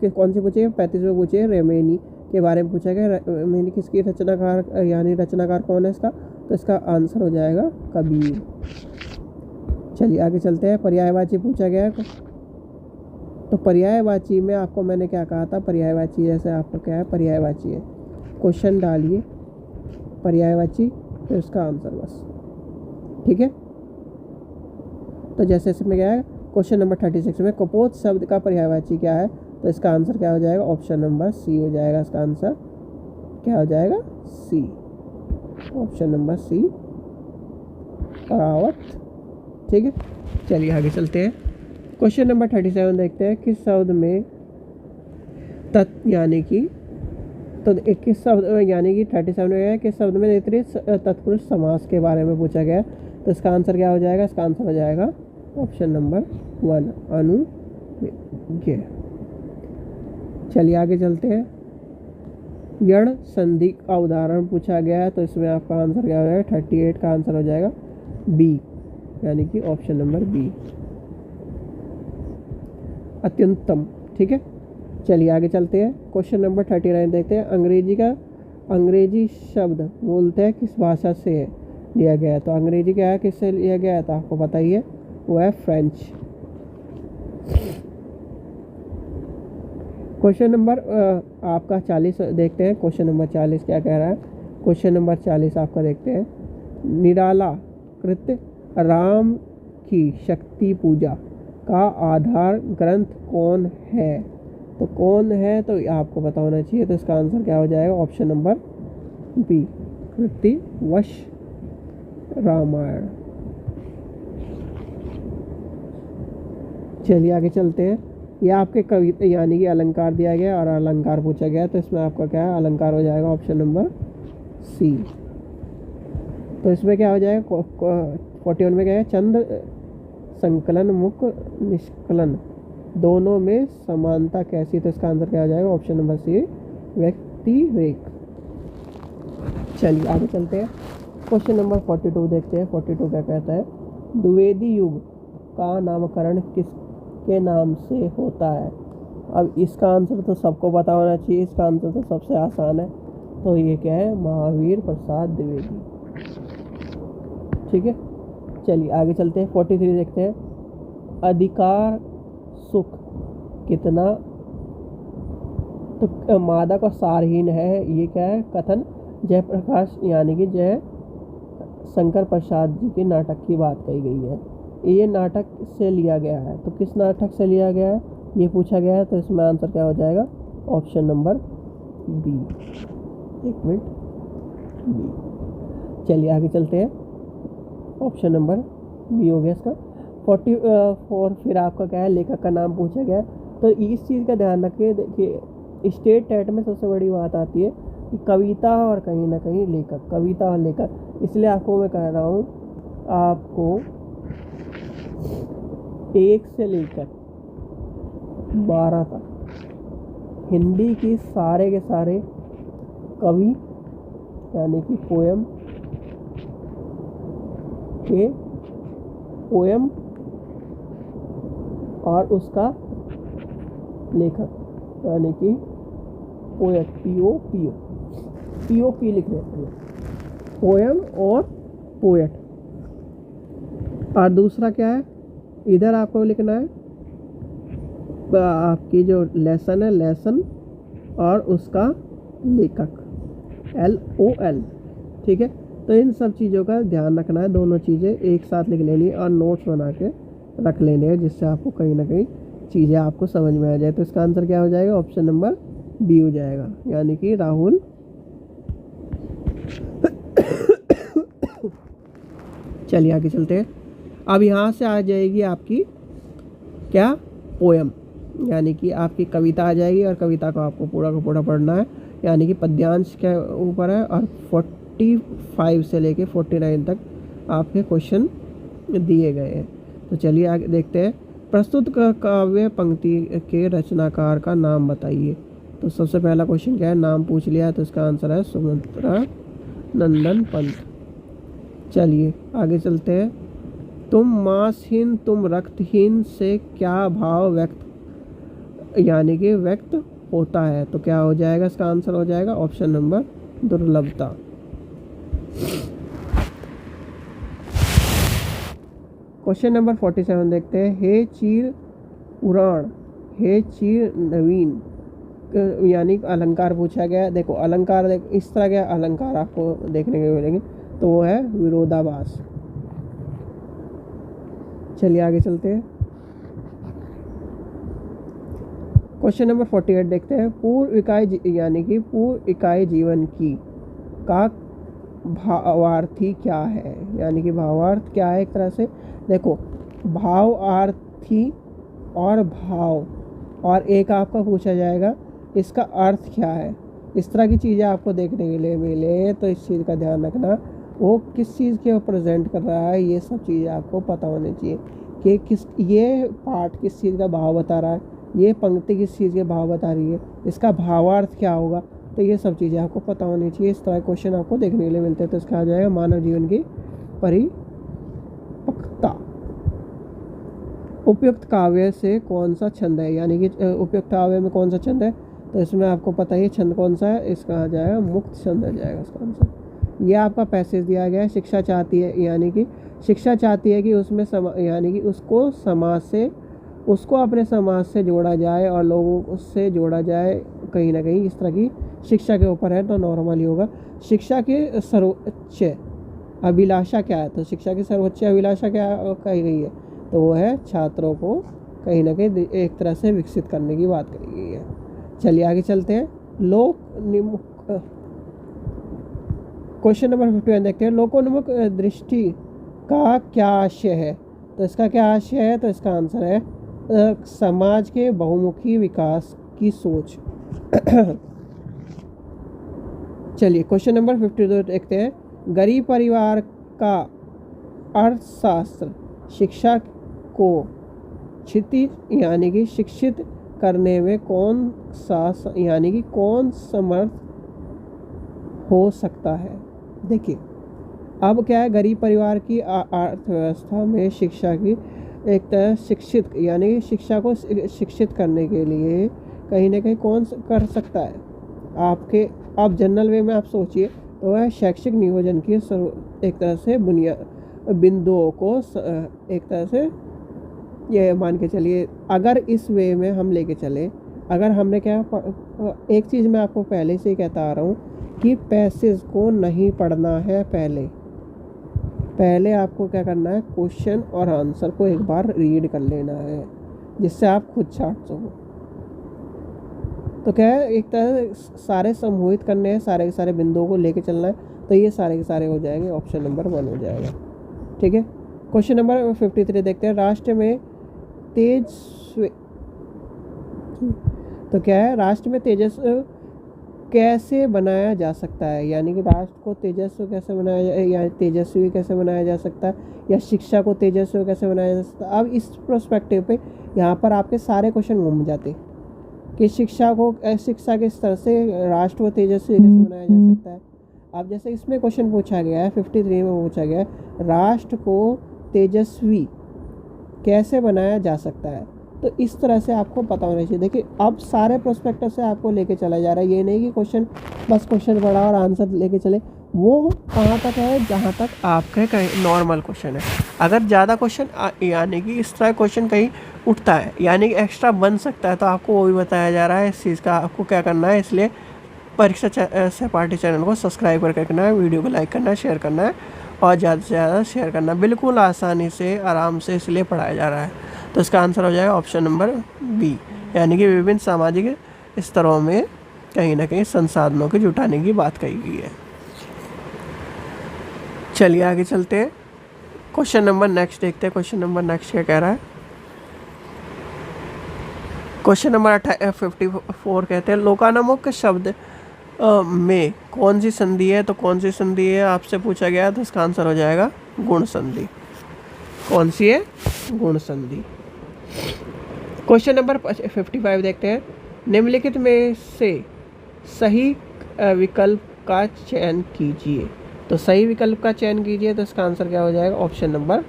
कौन से पूछे? 35 में पूछे। रेमेनी के बारे में पूछा गया। रेमेनी किसकी रचनाकार, यानी रचनाकार कौन है इसका? तो इसका आंसर हो जाएगा कबीर। चलिए आगे चलते हैं। पर्यायवाची पूछा गया। तो पर्यायवाची में आपको मैंने क्या कहा था? पर्यायवाची जैसे आपको क्या है, पर्यायवाची है, क्वेश्चन डालिए पर्यायवाची, फिर उसका आंसर बस। ठीक है। तो जैसे इसमें क्या है, क्वेश्चन नंबर 36 में कपोत शब्द का पर्यायवाची क्या है? तो इसका आंसर क्या हो जाएगा? ऑप्शन नंबर सी हो जाएगा। इसका आंसर क्या हो जाएगा? सी, ऑप्शन नंबर सी, परावत। ठीक है। चलिए आगे चलते हैं। क्वेश्चन नंबर 37 देखते हैं। किस शब्द में यानी कि, तो किस शब्द, यानी कि 37 में है किस शब्द में तत्पुरुष समास के बारे में पूछा गया। तो इसका आंसर क्या हो जाएगा? इसका आंसर हो जाएगा ऑप्शन नंबर 1 अनुज्ञेय। चलिए आगे चलते हैं। यण संधि का उदाहरण पूछा गया है, तो इसमें आपका आंसर क्या हो जाएगा? 38 का आंसर हो जाएगा बी, यानी कि ऑप्शन नंबर बी, अत्यंतम। ठीक है, चलिए आगे चलते हैं। क्वेश्चन नंबर 39 देखते हैं। अंग्रेजी शब्द मूलतः किस भाषा से लिया गया है? तो अंग्रेजी क्या है, किससे लिया गया है? तो आपको पता ही है, वो है फ्रेंच। क्वेश्चन नंबर आपका 40 देखते हैं। क्वेश्चन नंबर 40 क्या कह रहा है? क्वेश्चन नंबर 40 आपका देखते हैं। निराला कृत राम की शक्ति पूजा का आधार ग्रंथ कौन है? तो कौन है, तो आपको पता होना चाहिए। तो इसका आंसर क्या हो जाएगा? Option number B, Krittivas Ramayan. चलिए आगे चलते हैं। ये आपके कविता यानी कि अलंकार दिया गया और अलंकार पूछा गया, तो इसमें आपका क्या है? अलंकार हो जाएगा ऑप्शन नंबर सी। तो इसमें क्या हो जाएगा? 41 में क्या है? चंद्र संकलन मुख निष्कलन दोनों में समानता कैसी? तो इसका आंसर क्या हो जाएगा? ऑप्शन नंबर सी, व्यक्तिरेख। चलिए आगे चलते हैं। क्वेश्चन नंबर 42 देखते हैं। 42 क्या कहता है? द्विवेदी युग का नामकरण किसके नाम से होता है? अब इसका आंसर तो सबको पता होना चाहिए, इसका आंसर तो सबसे आसान है। तो ये क्या है? महावीर प्रसाद द्विवेदी। ठीक है, चलिए आगे चलते हैं। 43 देखते हैं। अधिकार सुख कितना तो मादक और सारहीन है, ये क्या है? कथन जयप्रकाश यानी कि जय शंकर प्रसाद जी के नाटक की बात कही गई है। ये नाटक से लिया गया है, तो किस नाटक से लिया गया है ये पूछा गया है। तो इसमें आंसर क्या हो जाएगा? ऑप्शन नंबर बी, एक मिनट, बी। चलिए आगे चलते हैं। ऑप्शन नंबर बी हो गया इसका। 44 फिर आपका क्या है? लेखक का नाम पूछा गया। तो इस चीज़ का ध्यान रखिए। देखिए स्टेट टेट में सबसे बड़ी बात आती है कि कविता और कहीं ना कहीं लेखक, कविता और लेखक। इसलिए आपको मैं कह रहा हूँ, आपको 1 से लेकर 12 तक हिंदी की सारे के सारे कवि यानी कि पोयम और उसका लेखक यानी कि पोएट, POP लिख देते हैं, पोयम और पोएट। और दूसरा क्या है? इधर आपको लिखना है आपकी जो लेसन है, लेसन और उसका लेखक, LOL। ठीक है, तो इन सब चीज़ों का ध्यान रखना है। दोनों चीज़ें एक साथ लिख लेनी है और नोट्स बना के रख लेने हैं, जिससे आपको कहीं ना कहीं चीज़ें आपको समझ में आ जाए। तो इसका आंसर क्या हो जाएगा? ऑप्शन नंबर बी हो जाएगा, यानी कि राहुल। चलिए आगे चलते हैं। अब यहाँ से आ जाएगी आपकी क्या? पोयम, यानी कि आपकी कविता आ जाएगी और कविता को आपको पूरा का पूरा पढ़ना है, यानी कि पद्यांश के ऊपर है। और 45 से लेके 49 तक आपके क्वेश्चन दिए गए हैं। तो चलिए आगे देखते हैं। प्रस्तुत काव्य पंक्ति के रचनाकार का नाम बताइए। तो सबसे पहला क्वेश्चन क्या है? नाम पूछ लिया है, तो इसका आंसर है सुमित्रा नंदन पंत। चलिए आगे चलते हैं। तुम मांसहीन तुम रक्तहीन से क्या भाव व्यक्त यानी कि व्यक्त होता है? तो क्या हो जाएगा? इसका आंसर हो जाएगा ऑप्शन नंबर दुर्लभता। क्वेश्चन नंबर 47 देखते हैं। हे चीर पुराण, हे चीर नवीन यानी अलंकार पूछा गया। देखो अलंकार इस तरह के अलंकार आपको देखने को मिलेंगे, तो वो है विरोधाभास। चलिए आगे चलते हैं। क्वेश्चन नंबर 48 देखते हैं। पूर्व इकाई यानी कि पूर्व इकाई जीवन की का भावार्थी क्या है? यानी कि भावार्थ क्या है? एक तरह से देखो, भावार्थी और भाव, और एक आपका पूछा जाएगा इसका अर्थ क्या है। इस तरह की चीज़ें आपको देखने के लिए मिले, तो इस चीज़ का ध्यान रखना। वो किस चीज़ के प्रेजेंट कर रहा है, ये सब चीज़ें आपको पता होनी चाहिए कि किस ये पार्ट किस चीज़ का भाव बता रहा है, ये पंक्ति किस चीज़ के भाव बता रही है, इसका भावार्थ क्या होगा। तो ये सब चीज़ें आपको पता होनी चाहिए। इस तरह क्वेश्चन आपको देखने के लिए मिलते हैं। तो इसका आ जाएगा मानव जीवन की परिपक्वता। उपयुक्त काव्य से कौन सा छंद है, यानी कि उपयुक्त काव्य में कौन सा छंद है, तो इसमें आपको पता ही छंद कौन सा है, इसका आ जाएगा मुक्त छंद आ जाएगा इसका आंसर। ये आपका पैसेज दिया गया है, शिक्षा चाहती है, यानी कि शिक्षा चाहती है कि उसमें यानी कि उसको समाज से, उसको अपने समाज से जोड़ा जाए और लोगों से जोड़ा जाए कहीं ना कहीं, इस तरह की शिक्षा के ऊपर है। तो नॉर्मल ही होगा। शिक्षा की सर्वोच्च अभिलाषा क्या है, तो शिक्षा की सर्वोच्च अभिलाषा क्या कही गई है, तो वो है छात्रों को कहीं ना कहीं एक तरह से विकसित करने की बात कही गई है। चलिए आगे चलते हैं। क्वेश्चन नंबर 51 देखते हैं। लोकोन्मुख दृष्टि का क्या आशय है, तो इसका क्या आशय है, तो इसका आंसर है समाज के बहुमुखी विकास की सोच। चलिए क्वेश्चन नंबर 52 देखते हैं। गरीब परिवार का अर्थशास्त्र शिक्षा को क्षितिज यानी कि शिक्षित करने में कौन सा यानी कि कौन समर्थ हो सकता है। देखिए अब क्या है, गरीब परिवार की अर्थव्यवस्था में शिक्षा की एक तरह शिक्षित यानी शिक्षा को शिक्षित करने के लिए कहीं ना कहीं कौन कर सकता है। आपके आप जनरल वे में आप सोचिए तो वह शैक्षिक नियोजन की एक तरह से बुनियाद बिंदुओं को एक तरह से ये मान के चलिए, अगर इस वे में हम लेके चले, अगर हमने क्या एक चीज़ मैं आपको पहले से ही कहता आ रहा हूँ कि पैसेज को नहीं पढ़ना है। पहले आपको क्या करना है, क्वेश्चन और आंसर को एक बार रीड कर लेना है, जिससे आप खुद छाट सको। तो क्या है, एक तरह सारे समूहित करने हैं, सारे के सारे बिंदुओं को लेके चलना है, तो ये सारे के सारे हो जाएंगे, ऑप्शन नंबर 1 हो जाएगा। ठीक है, क्वेश्चन नंबर 53 देखते हैं। राष्ट्र में तेजस्वी, तो क्या है, राष्ट्र में तेजस्वी कैसे बनाया जा सकता है, यानी कि राष्ट्र को तेजस्वी कैसे बनाया या तेजस्वी कैसे बनाया जा सकता है, या शिक्षा को तेजस्वी कैसे बनाया जा सकता है। अब इस प्रोस्पेक्टिव पे यहाँ पर आपके सारे क्वेश्चन घूम जाते कि शिक्षा के स्तर से राष्ट्र को तेजस्वी कैसे बनाया जा सकता है। अब जैसे इसमें क्वेश्चन पूछा गया है 53 में पूछा गया है, राष्ट्र को तेजस्वी कैसे बनाया जा सकता है, तो इस तरह से आपको पता होना चाहिए। देखिए अब सारे प्रोस्पेक्टिव से आपको लेके चला जा रहा है, ये नहीं कि क्वेश्चन बस क्वेश्चन पढ़ा और आंसर लेके चले। वो कहाँ तक है, जहाँ तक आपका नॉर्मल क्वेश्चन है। अगर ज़्यादा क्वेश्चन यानी कि इस तरह क्वेश्चन कहीं उठता है, यानी कि एक्स्ट्रा बन सकता है, तो आपको वो भी बताया जा रहा है। इस चीज़ का आपको क्या करना है, इसलिए परीक्षा सहपाठी चैनल को सब्सक्राइब करके रखना है, वीडियो को लाइक करना है, शेयर करना है और ज़्यादा से ज़्यादा शेयर करना। बिल्कुल आसानी से आराम से इसलिए पढ़ाया जा रहा है। तो इसका आंसर हो जाएगा ऑप्शन नंबर बी, यानी कि विभिन्न सामाजिक स्तरों में कहीं ना कहीं संसाधनों के जुटाने की बात कही गई है। चलिए आगे चलते हैं, क्वेश्चन नंबर नेक्स्ट देखते हैं। क्वेश्चन नंबर नेक्स्ट क्या कह रहा है, क्वेश्चन नंबर 54 कहते हैं लोकानुमुख शब्द में कौन सी संधि है, तो कौन सी संधि है आपसे पूछा गया, तो इसका आंसर हो जाएगा गुण संधि। कौन सी है, गुण संधि। क्वेश्चन नंबर 55 देखते हैं। निम्नलिखित में से सही विकल्प का चयन कीजिए, तो सही विकल्प का चयन कीजिए, तो इसका आंसर क्या हो जाएगा, ऑप्शन नंबर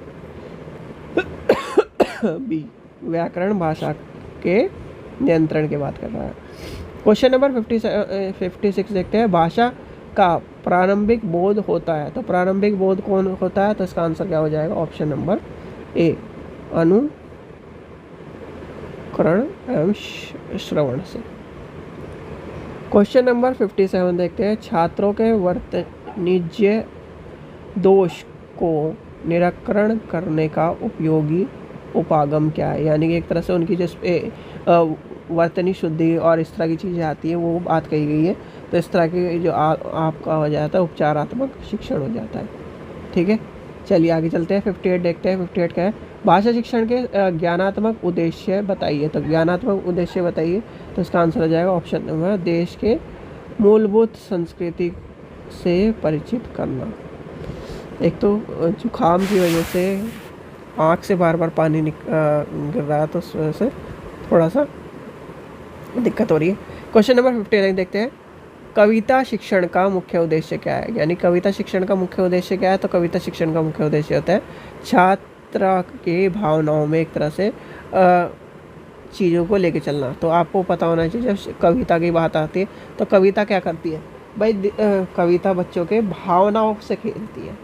बी, व्याकरण भाषा के नियंत्रण की बात कर रहा है। क्वेश्चन नंबर 56 देखते हैं। भाषा का प्रारंभिक बोध होता है, तो प्रारंभिक बोध कौन होता है, तो इसका आंसर क्या हो जाएगा, ऑप्शन नंबर ए, अनुकरण एवं श्रवण से। क्वेश्चन नंबर 57 देखते हैं। छात्रों के वर्तनीय दोष को निराकरण करने का उपयोगी उपागम क्या है, यानी कि एक तरह से उनकी जो वर्तनी शुद्धि और इस तरह की चीज़ें आती हैं वो बात कही गई है। तो इस तरह की जो आपका हो जाता है उपचारात्मक शिक्षण हो जाता है। ठीक है, चलिए आगे चलते हैं। 58 देखते हैं। 58 का है, भाषा शिक्षण के ज्ञानात्मक उद्देश्य बताइए, तो ज्ञानात्मक उद्देश्य बताइए, तो इसका आंसर हो जाएगा ऑप्शन नंबर, देश के मूलभूत संस्कृति से परिचित करना। एक तो जुकाम की वजह से आँख से बार बार पानी गिर रहा है, तो उस वजह से थोड़ा सा दिक्कत हो रही है। क्वेश्चन नंबर 59 देखते हैं। कविता शिक्षण का मुख्य उद्देश्य क्या है? यानी कविता शिक्षण का मुख्य उद्देश्य क्या है? तो कविता शिक्षण का मुख्य उद्देश्य होता है छात्र के भावनाओं में एक तरह से चीज़ों को लेके चलना। तो आपको पता होना चाहिए जब कविता की बात आती है तो कविता क्या करती है भाई? कविता बच्चों के भावनाओं से खेलती है।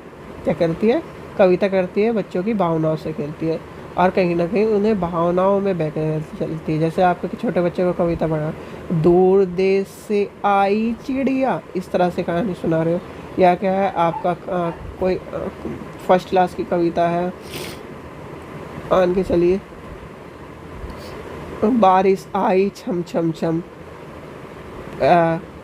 क्या करती है? कविता करती है बच्चों की भावनाओं से खेलती है और कहीं ना कहीं उन्हें भावनाओं में बहकर चलती है। जैसे आपके छोटे बच्चे को कविता पढ़ा, दूर देश से आई चिड़िया, इस तरह से कहानी सुना रहे हो, या क्या है आपका कोई फर्स्ट क्लास की कविता है, मान के चलिए बारिश आई छम छम छम,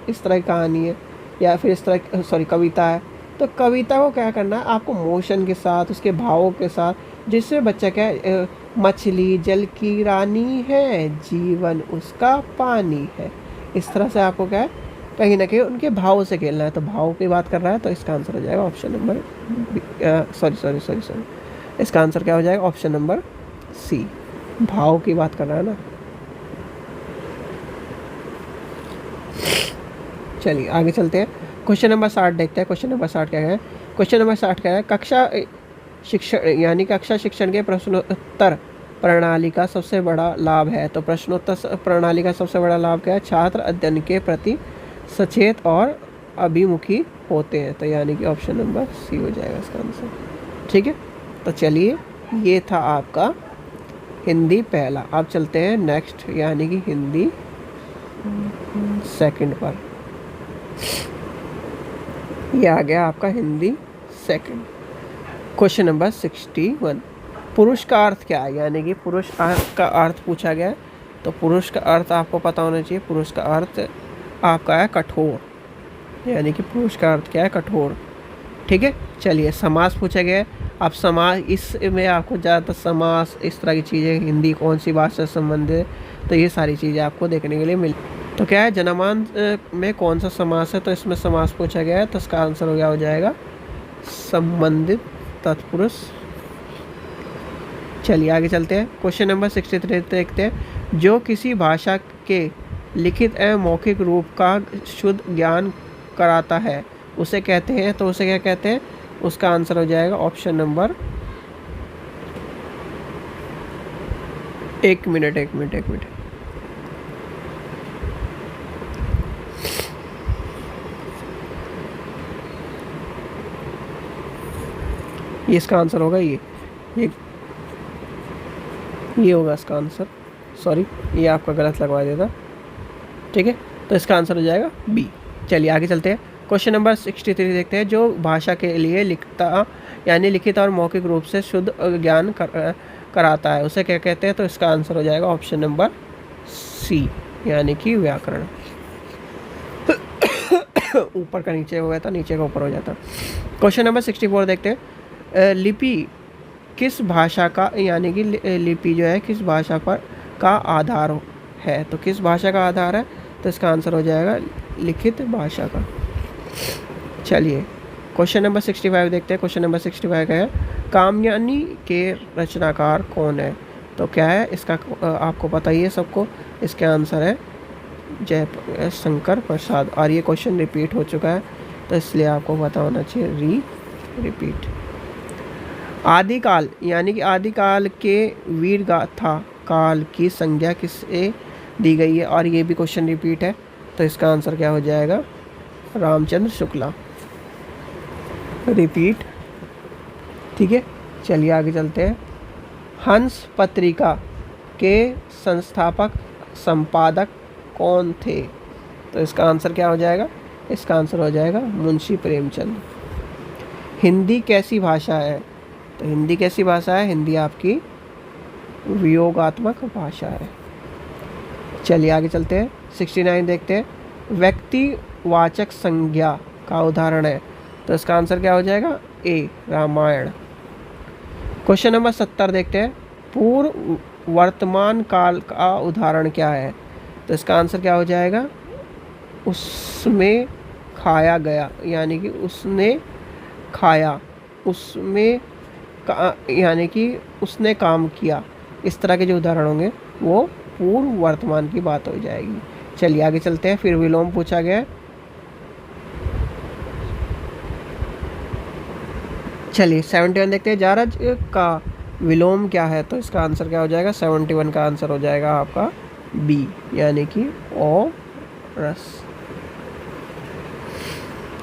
इस तरह की कहानी है, या फिर इस तरह सॉरी कविता है। तो कविता को क्या करना है आपको मोशन के साथ, उसके भावों के साथ, जिससे बच्चा क्या है, मछली जल की रानी है, जीवन उसका पानी है, इस तरह से आपको क्या है कहीं ना कहीं उनके भावों से खेलना है। तो भाव की बात कर रहा है तो इसका आंसर हो जाएगा ऑप्शन नंबर सॉरी इसका आंसर क्या हो जाएगा? ऑप्शन नंबर सी, भाव की बात कर रहा है ना। चलिए आगे चलते हैं। क्वेश्चन नंबर 60 देखते हैं। क्वेश्चन नंबर 60 क्या है? क्वेश्चन नंबर 60 क्या है? कक्षा शिक्षण यानी कक्षा शिक्षण के प्रश्नोत्तर प्रणाली का सबसे बड़ा लाभ है। तो प्रश्नोत्तर प्रणाली का सबसे बड़ा लाभ क्या है? छात्र अध्ययन के प्रति सचेत और अभिमुखी होते हैं। तो यानी कि ऑप्शन नंबर सी हो जाएगा इसका आंसर। ठीक है, तो चलिए ये था आपका हिंदी पहला। अब चलते हैं नेक्स्ट यानी कि हिंदी सेकंड पर। ये आ गया आपका हिंदी सेकंड। क्वेश्चन नंबर 61, पुरुष का अर्थ क्या है? यानी कि पुरुष का अर्थ पूछा गया है। तो पुरुष का अर्थ आपको पता होना चाहिए। पुरुष का अर्थ आपका है कठोर, यानी कि पुरुष का अर्थ क्या है? कठोर। ठीक है, चलिए समास पूछा गया है। अब समास, इसमें आपको ज़्यादातर समास इस तरह की चीज़ें, हिंदी कौन सी भाषा से संबंधित है, तो ये सारी चीज़ें आपको देखने के लिए मिल। तो क्या है जनमान में कौन सा समास है? तो इसमें समास पूछा गया है, तो इसका आंसर हो जाएगा संबंधित तत्पुरुष। चलिए आगे चलते हैं। क्वेश्चन नंबर 63 देखते हैं। जो किसी भाषा के लिखित एवं मौखिक रूप का शुद्ध ज्ञान कराता है उसे कहते हैं। तो उसे क्या कहते हैं? उसका आंसर हो जाएगा ऑप्शन नंबर एक मिनट। ये इसका आंसर होगा ये होगा इसका आंसर। सॉरी, ये आपका गलत लगवा देता। ठीक है, तो इसका आंसर हो जाएगा बी। चलिए आगे चलते हैं। क्वेश्चन नंबर 63 देखते हैं। जो भाषा के लिए यानी लिखित और मौखिक रूप से शुद्ध ज्ञान कराता है उसे क्या कहते हैं? तो इसका आंसर हो जाएगा ऑप्शन नंबर सी, यानी कि व्याकरण। ऊपर का नीचे हो गया था, नीचे का ऊपर हो जाता। क्वेश्चन नंबर 64 देखते हैं। लिपि किस भाषा का, यानी कि लिपि जो है किस भाषा पर का आधार है? तो किस भाषा का आधार है? तो इसका आंसर हो जाएगा लिखित भाषा का। चलिए क्वेश्चन नंबर 65 देखते हैं। क्वेश्चन नंबर 65 का है कामयानी के रचनाकार कौन है? तो क्या है इसका? आपको पता ही है सबको, इसका आंसर है जय शंकर प्रसाद। और ये क्वेश्चन रिपीट हो चुका है तो इसलिए आपको पता होना चाहिए रिपीट। आदिकाल यानी कि आदिकाल के वीर गाथा काल की संज्ञा किसे दी गई है? और ये भी क्वेश्चन रिपीट है तो इसका आंसर क्या हो जाएगा? रामचंद्र शुक्ला। रिपीट। ठीक है, चलिए आगे चलते हैं। हंस पत्रिका के संस्थापक संपादक कौन थे? तो इसका आंसर क्या हो जाएगा? इसका आंसर हो जाएगा मुंशी प्रेमचंद। हिंदी कैसी भाषा है? तो हिंदी कैसी भाषा है? हिंदी आपकी वियोगात्मक भाषा है। चलिए आगे चलते हैं। 69 देखते हैं। व्यक्तिवाचक संज्ञा का उदाहरण है, तो इसका आंसर क्या हो जाएगा? ए रामायण। क्वेश्चन नंबर 70 देखते हैं। पूर्व वर्तमान काल का उदाहरण क्या है? तो इसका आंसर क्या हो जाएगा? उसमें खाया गया, यानी कि उसने खाया, उसमें यानी कि उसने काम किया, इस तरह के जो उदाहरण होंगे वो पूर्व वर्तमान की बात हो जाएगी। चलिए आगे चलते हैं। फिर विलोम पूछा गया है। चलिए 71 देखते हैं। जारज का विलोम क्या है? तो इसका आंसर क्या हो जाएगा? 71 का आंसर हो जाएगा आपका बी, यानी कि औरस।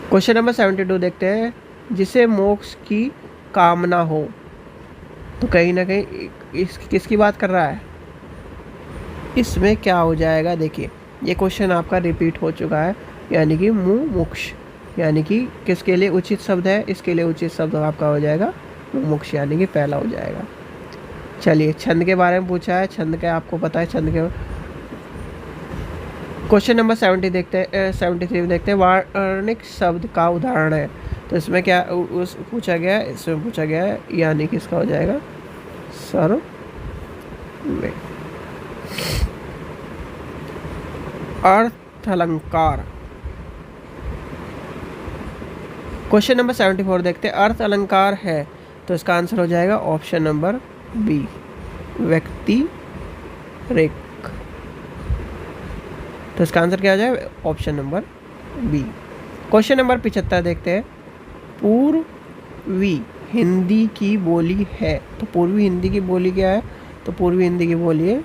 क्वेश्चन नंबर 72 देखते हैं। जिसे मोक्ष की कामना हो, तो कहीं ना कहीं किसकी बात कर रहा है? इसमें क्या हो जाएगा? देखिए ये क्वेश्चन आपका रिपीट हो चुका है, यानी कि मुमुक्ष, यानी कि किसके लिए उचित शब्द है? इसके लिए उचित शब्द आपका हो जाएगा मुमुक्ष, यानी कि पहला हो जाएगा। चलिए छंद के बारे में पूछा है। छंद का आपको पता है छंद के। क्वेश्चन नंबर 73 देखते हैं। वार्णिक शब्द का उदाहरण है, तो इसमें क्या पूछा गया है? इसमें पूछा गया है यानी कि इसका हो जाएगा सर्व में। अर्थ अलंकार। क्वेश्चन नंबर 74 देखते हैं। अर्थ अलंकार है, तो इसका आंसर हो जाएगा ऑप्शन नंबर बी, व्यक्ति रेख। तो इसका आंसर क्या हो जाएगा? Option number B. Question number 75 देखते हैं। पूर्वी हिंदी की बोली है, तो पूर्वी हिंदी की बोली क्या है? तो पूर्वी हिंदी की बोली है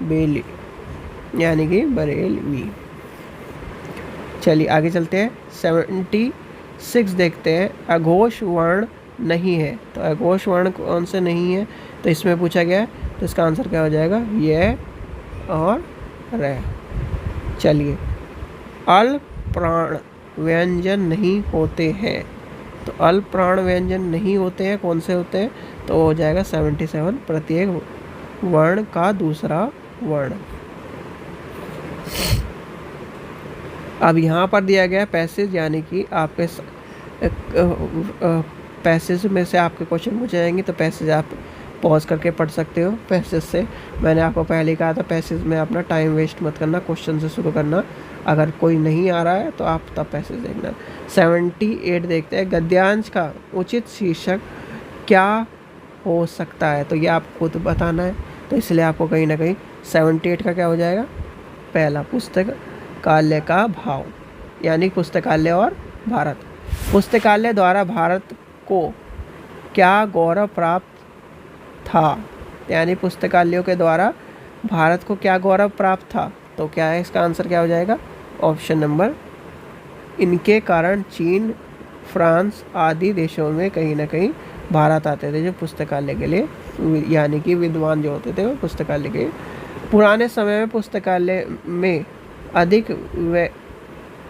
बेली, यानी कि बरेलवी। चलिए आगे चलते हैं। 76 देखते हैं। अघोष वर्ण नहीं है, तो अघोष वर्ण कौन से नहीं है? तो इसमें पूछा गया है, तो इसका आंसर क्या हो जाएगा? ये और रे। चलिए अल्प प्राण व्यंजन नहीं होते हैं, तो अल्प प्राण व्यंजन नहीं होते हैं, कौन से होते हैं? तो हो जाएगा 77, प्रत्येक वर्ण का दूसरा वर्ण। अब यहाँ पर दिया गया पैसेज, यानी कि आपके पैसेज में से आपके क्वेश्चन पूछे जाएंगे, तो पैसेज आप पॉज करके पढ़ सकते हो। पैसेज से मैंने आपको पहले ही कहा था, पैसेज में अपना टाइम वेस्ट मत करना, क्वेश्चन से शुरू करना। अगर कोई नहीं आ रहा है तो आप तब पैसेज देखना। 78 देखते हैं। गद्यांश का उचित शीर्षक क्या हो सकता है? तो ये आपको खुद बताना है, तो इसलिए आपको कहीं ना कहीं 78 का क्या हो जाएगा? पहला, पुस्तकालय का भाव, यानी पुस्तकालय और भारत। पुस्तकालय द्वारा भारत को क्या गौरव प्राप्त था? यानी पुस्तकालयों के द्वारा भारत को क्या गौरव प्राप्त था? तो क्या है इसका आंसर? क्या हो जाएगा? ऑप्शन नंबर, इनके कारण चीन, फ्रांस आदि देशों में कहीं ना कहीं भारत आते थे जो पुस्तकालय के लिए, यानी कि विद्वान जो होते थे वो पुस्तकालय के। पुराने समय में पुस्तकालय में अधिक वे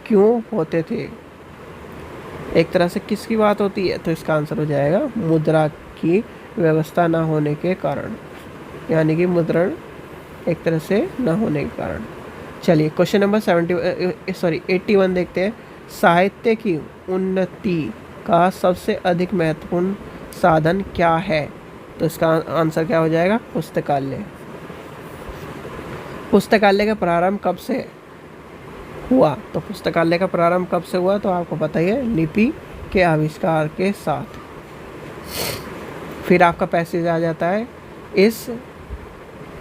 क्यों होते थे? एक तरह से किसकी बात होती है? तो इसका आंसर हो जाएगा मुद्रा की व्यवस्था ना होने के कारण, यानी कि मुद्रण एक तरह से ना होने के कारण। चलिए क्वेश्चन नंबर 81 देखते हैं। साहित्य की उन्नति का सबसे अधिक महत्वपूर्ण साधन क्या है? तो इसका आंसर क्या हो जाएगा? पुस्तकालय। पुस्तकालय का प्रारंभ कब से हुआ? तो पुस्तकालय का प्रारंभ कब से हुआ? तो आपको पता ही है, लिपि के आविष्कार के साथ। फिर आपका पैसेज आ जाता है इस,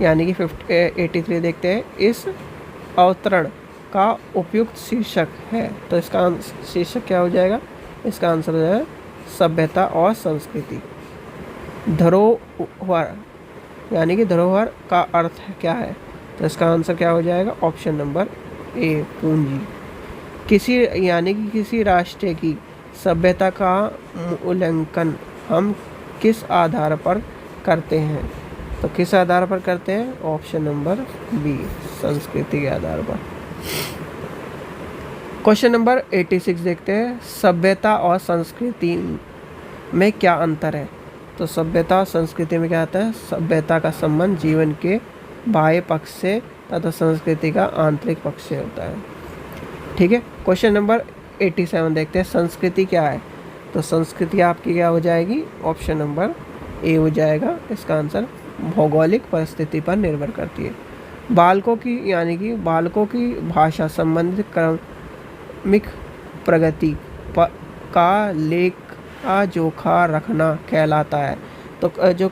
यानी कि 83 देखते हैं। इस अवतरण का उपयुक्त शीर्षक है, तो इसका शीर्षक क्या हो जाएगा? इसका आंसर हो जाएगा सभ्यता और संस्कृति। धरोहर, यानी कि धरोहर का अर्थ क्या है? तो इसका आंसर क्या हो जाएगा? ऑप्शन नंबर ए, पूंजी। किसी, यानी कि किसी राष्ट्र की सभ्यता का मूल्यांकन हम किस आधार पर करते हैं? तो किस आधार पर करते हैं? ऑप्शन नंबर बी, संस्कृति के आधार पर। क्वेश्चन नंबर 86 देखते हैं। सभ्यता और संस्कृति में क्या अंतर है? तो सभ्यता और संस्कृति में क्या आता है? सभ्यता का संबंध जीवन के बाह्य पक्ष से तथा संस्कृति का आंतरिक पक्ष से होता है। ठीक है। क्वेश्चन नंबर 87 देखते हैं। संस्कृति क्या है? तो संस्कृति आपकी क्या हो जाएगी? ऑप्शन नंबर ए हो जाएगा इसका आंसर। भौगोलिक परिस्थिति पर निर्भर करती है। बालकों की, यानी कि बालकों की भाषा संबंधित क्रमिक प्रगति का लेख जोखा रखना कहलाता है। तो जो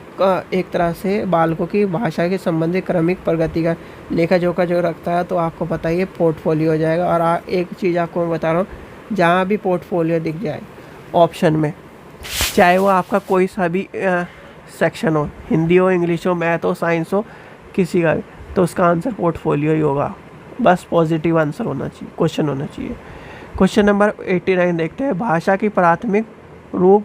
एक तरह से बालकों की भाषा के संबंधी क्रमिक प्रगति का लेखा जोखा जो रखता है, तो आपको पता ही है पोर्टफोलियो हो जाएगा। और एक चीज़ आपको मैं बता रहा हूँ, जहाँ भी पोर्टफोलियो दिख जाए ऑप्शन में, चाहे वो आपका कोई सा भी सेक्शन हो, हिंदी हो, इंग्लिश हो, मैथ हो, साइंस हो, किसी का भी, तो उसका आंसर पोर्टफोलियो ही होगा। बस पॉजिटिव आंसर होना चाहिए, क्वेश्चन होना चाहिए। क्वेश्चन नंबर 89 देखते हैं, भाषा की प्राथमिक रूप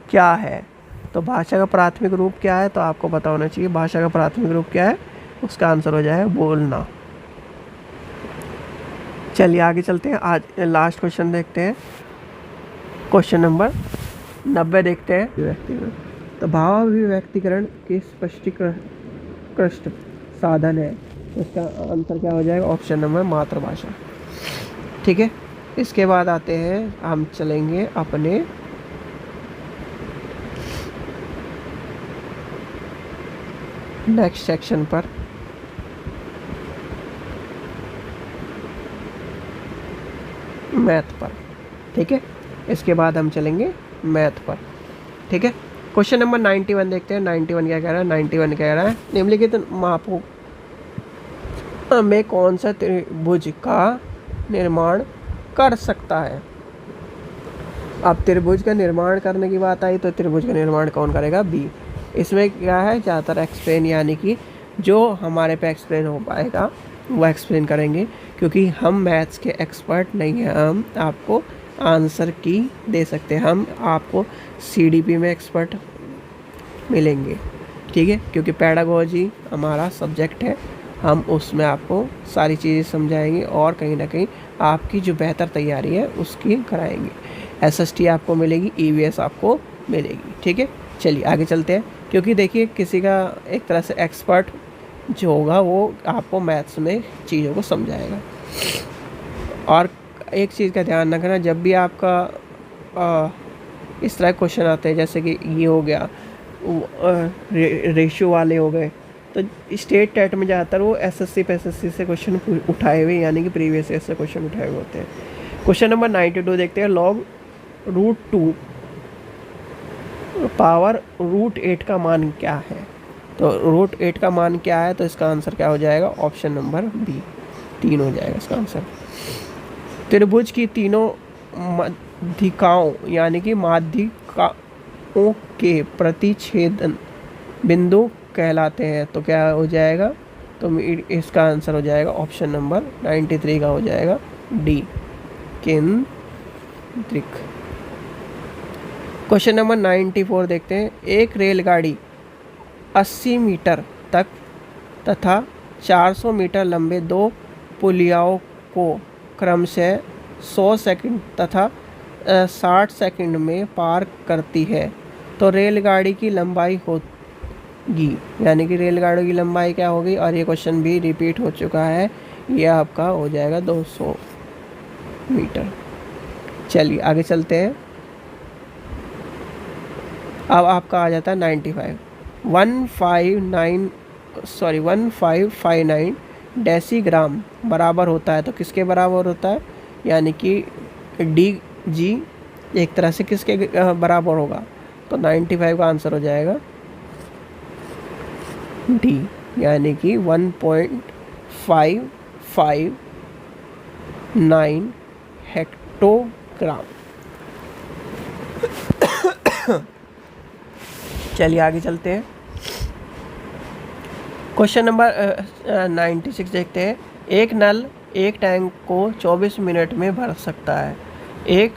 क्या है। तो भाषा का प्राथमिक रूप क्या है, तो आपको पता होना चाहिए भाषा का प्राथमिक रूप क्या है। उसका आंसर हो जाएगा बोलना। चलिए आगे चलते हैं, आज लास्ट क्वेश्चन देखते हैं। क्वेश्चन नंबर 90 देखते हैं, व्यक्तिकरण। तो भावाभिव्यक्तिकरण के स्पष्टीकृत साधन है, तो इसका आंसर क्या हो जाएगा, ऑप्शन नंबर मातृभाषा। ठीक है, इसके बाद आते हैं, हम चलेंगे अपने नेक्स्ट सेक्शन पर। मैथ पर। ठीक है, इसके बाद हम चलेंगे मैथ पर। ठीक है, क्वेश्चन नंबर 91 देखते हैं। 91 क्या कह रहा है, 91 कह रहा है निम्नलिखित मापों में कौन सा त्रिभुज का निर्माण कर सकता है। अब त्रिभुज का निर्माण करने की बात आई, तो त्रिभुज का निर्माण कौन करेगा, बी। इसमें क्या है, ज़्यादातर एक्सप्लेन, यानी कि जो हमारे पे एक्सप्लेन हो पाएगा वो एक्सप्लेन करेंगे, क्योंकि हम मैथ्स के एक्सपर्ट नहीं हैं। हम आपको आंसर की दे सकते हैं, हम आपको सीडीपी में एक्सपर्ट मिलेंगे। ठीक है, क्योंकि पेडागोजी हमारा सब्जेक्ट है, हम उसमें आपको सारी चीज़ें समझाएंगे और कहीं ना कहीं आपकी जो बेहतर तैयारी है उसकी कराएंगे। एसएसटी आपको मिलेगी, ईवीएस आपको मिलेगी। ठीक है, चलिए आगे चलते हैं, क्योंकि देखिए किसी का एक तरह से एक्सपर्ट जो होगा वो आपको मैथ्स में चीज़ों को समझाएगा। और एक चीज़ का ध्यान रखना, जब भी आपका इस तरह क्वेश्चन आते हैं, जैसे कि ये हो गया, रेशियो वाले हो गए, तो स्टेट टेट में ज़्यादातर वो एसएससी PSSC से क्वेश्चन उठाए हुए, यानी कि प्रीवियस ईयर से क्वेश्चन उठाए हुए होते हैं। क्वेश्चन नंबर 92 देखते हैं, लॉग √2 पावर √8 का मान क्या है। तो √8 का मान क्या है, तो इसका आंसर क्या हो जाएगा, ऑप्शन नंबर बी, 3 हो जाएगा इसका आंसर। त्रिभुज की तीनों माध्यिकाओं, यानी कि माध्यिकाओं के प्रतिच्छेदन बिंदु कहलाते हैं, तो क्या हो जाएगा, तो इसका आंसर हो जाएगा ऑप्शन नंबर 93 का हो जाएगा, डी, केंद्रिक। क्वेश्चन नंबर 94 देखते हैं, एक रेलगाड़ी 80 मीटर तक तथा 400 मीटर लंबे 2 पुलियाओं को क्रमशः 100 सेकंड तथा 60 सेकंड में पार करती है, तो रेलगाड़ी की लंबाई होगी, यानी कि रेलगाड़ी की लंबाई क्या होगी। और ये क्वेश्चन भी रिपीट हो चुका है, ये आपका हो जाएगा 200 मीटर। चलिए आगे चलते हैं, अब आपका आ जाता है 95। 1559 डेसीग्राम बराबर होता है, तो किसके बराबर होता है, यानी कि DG एक तरह से किसके बराबर होगा, तो 95 का आंसर हो जाएगा डी, यानी कि 1.559 हेक्टोग्राम। चलिए आगे चलते हैं, क्वेश्चन नंबर 96 देखते हैं, एक नल एक टैंक को 24 मिनट में भर सकता है, एक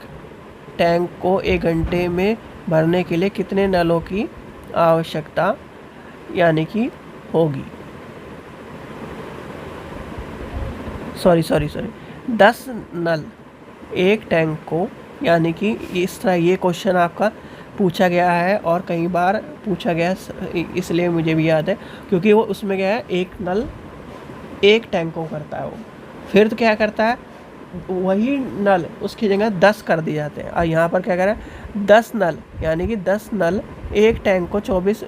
टैंक को 1 घंटे में भरने के लिए कितने नलों की आवश्यकता यानी कि होगी। सॉरी 10 नल एक टैंक को, यानी कि इस तरह ये क्वेश्चन आपका पूछा गया है और कई बार पूछा गया, इसलिए मुझे भी याद है, क्योंकि वो उसमें क्या है, एक नल एक टैंक को करता है वो, फिर तो क्या करता है, वही नल उसकी जगह 10 कर दिए जाते हैं। और यहाँ पर क्या कर रहा है, 10 नल, यानी कि 10 नल एक टैंक को 24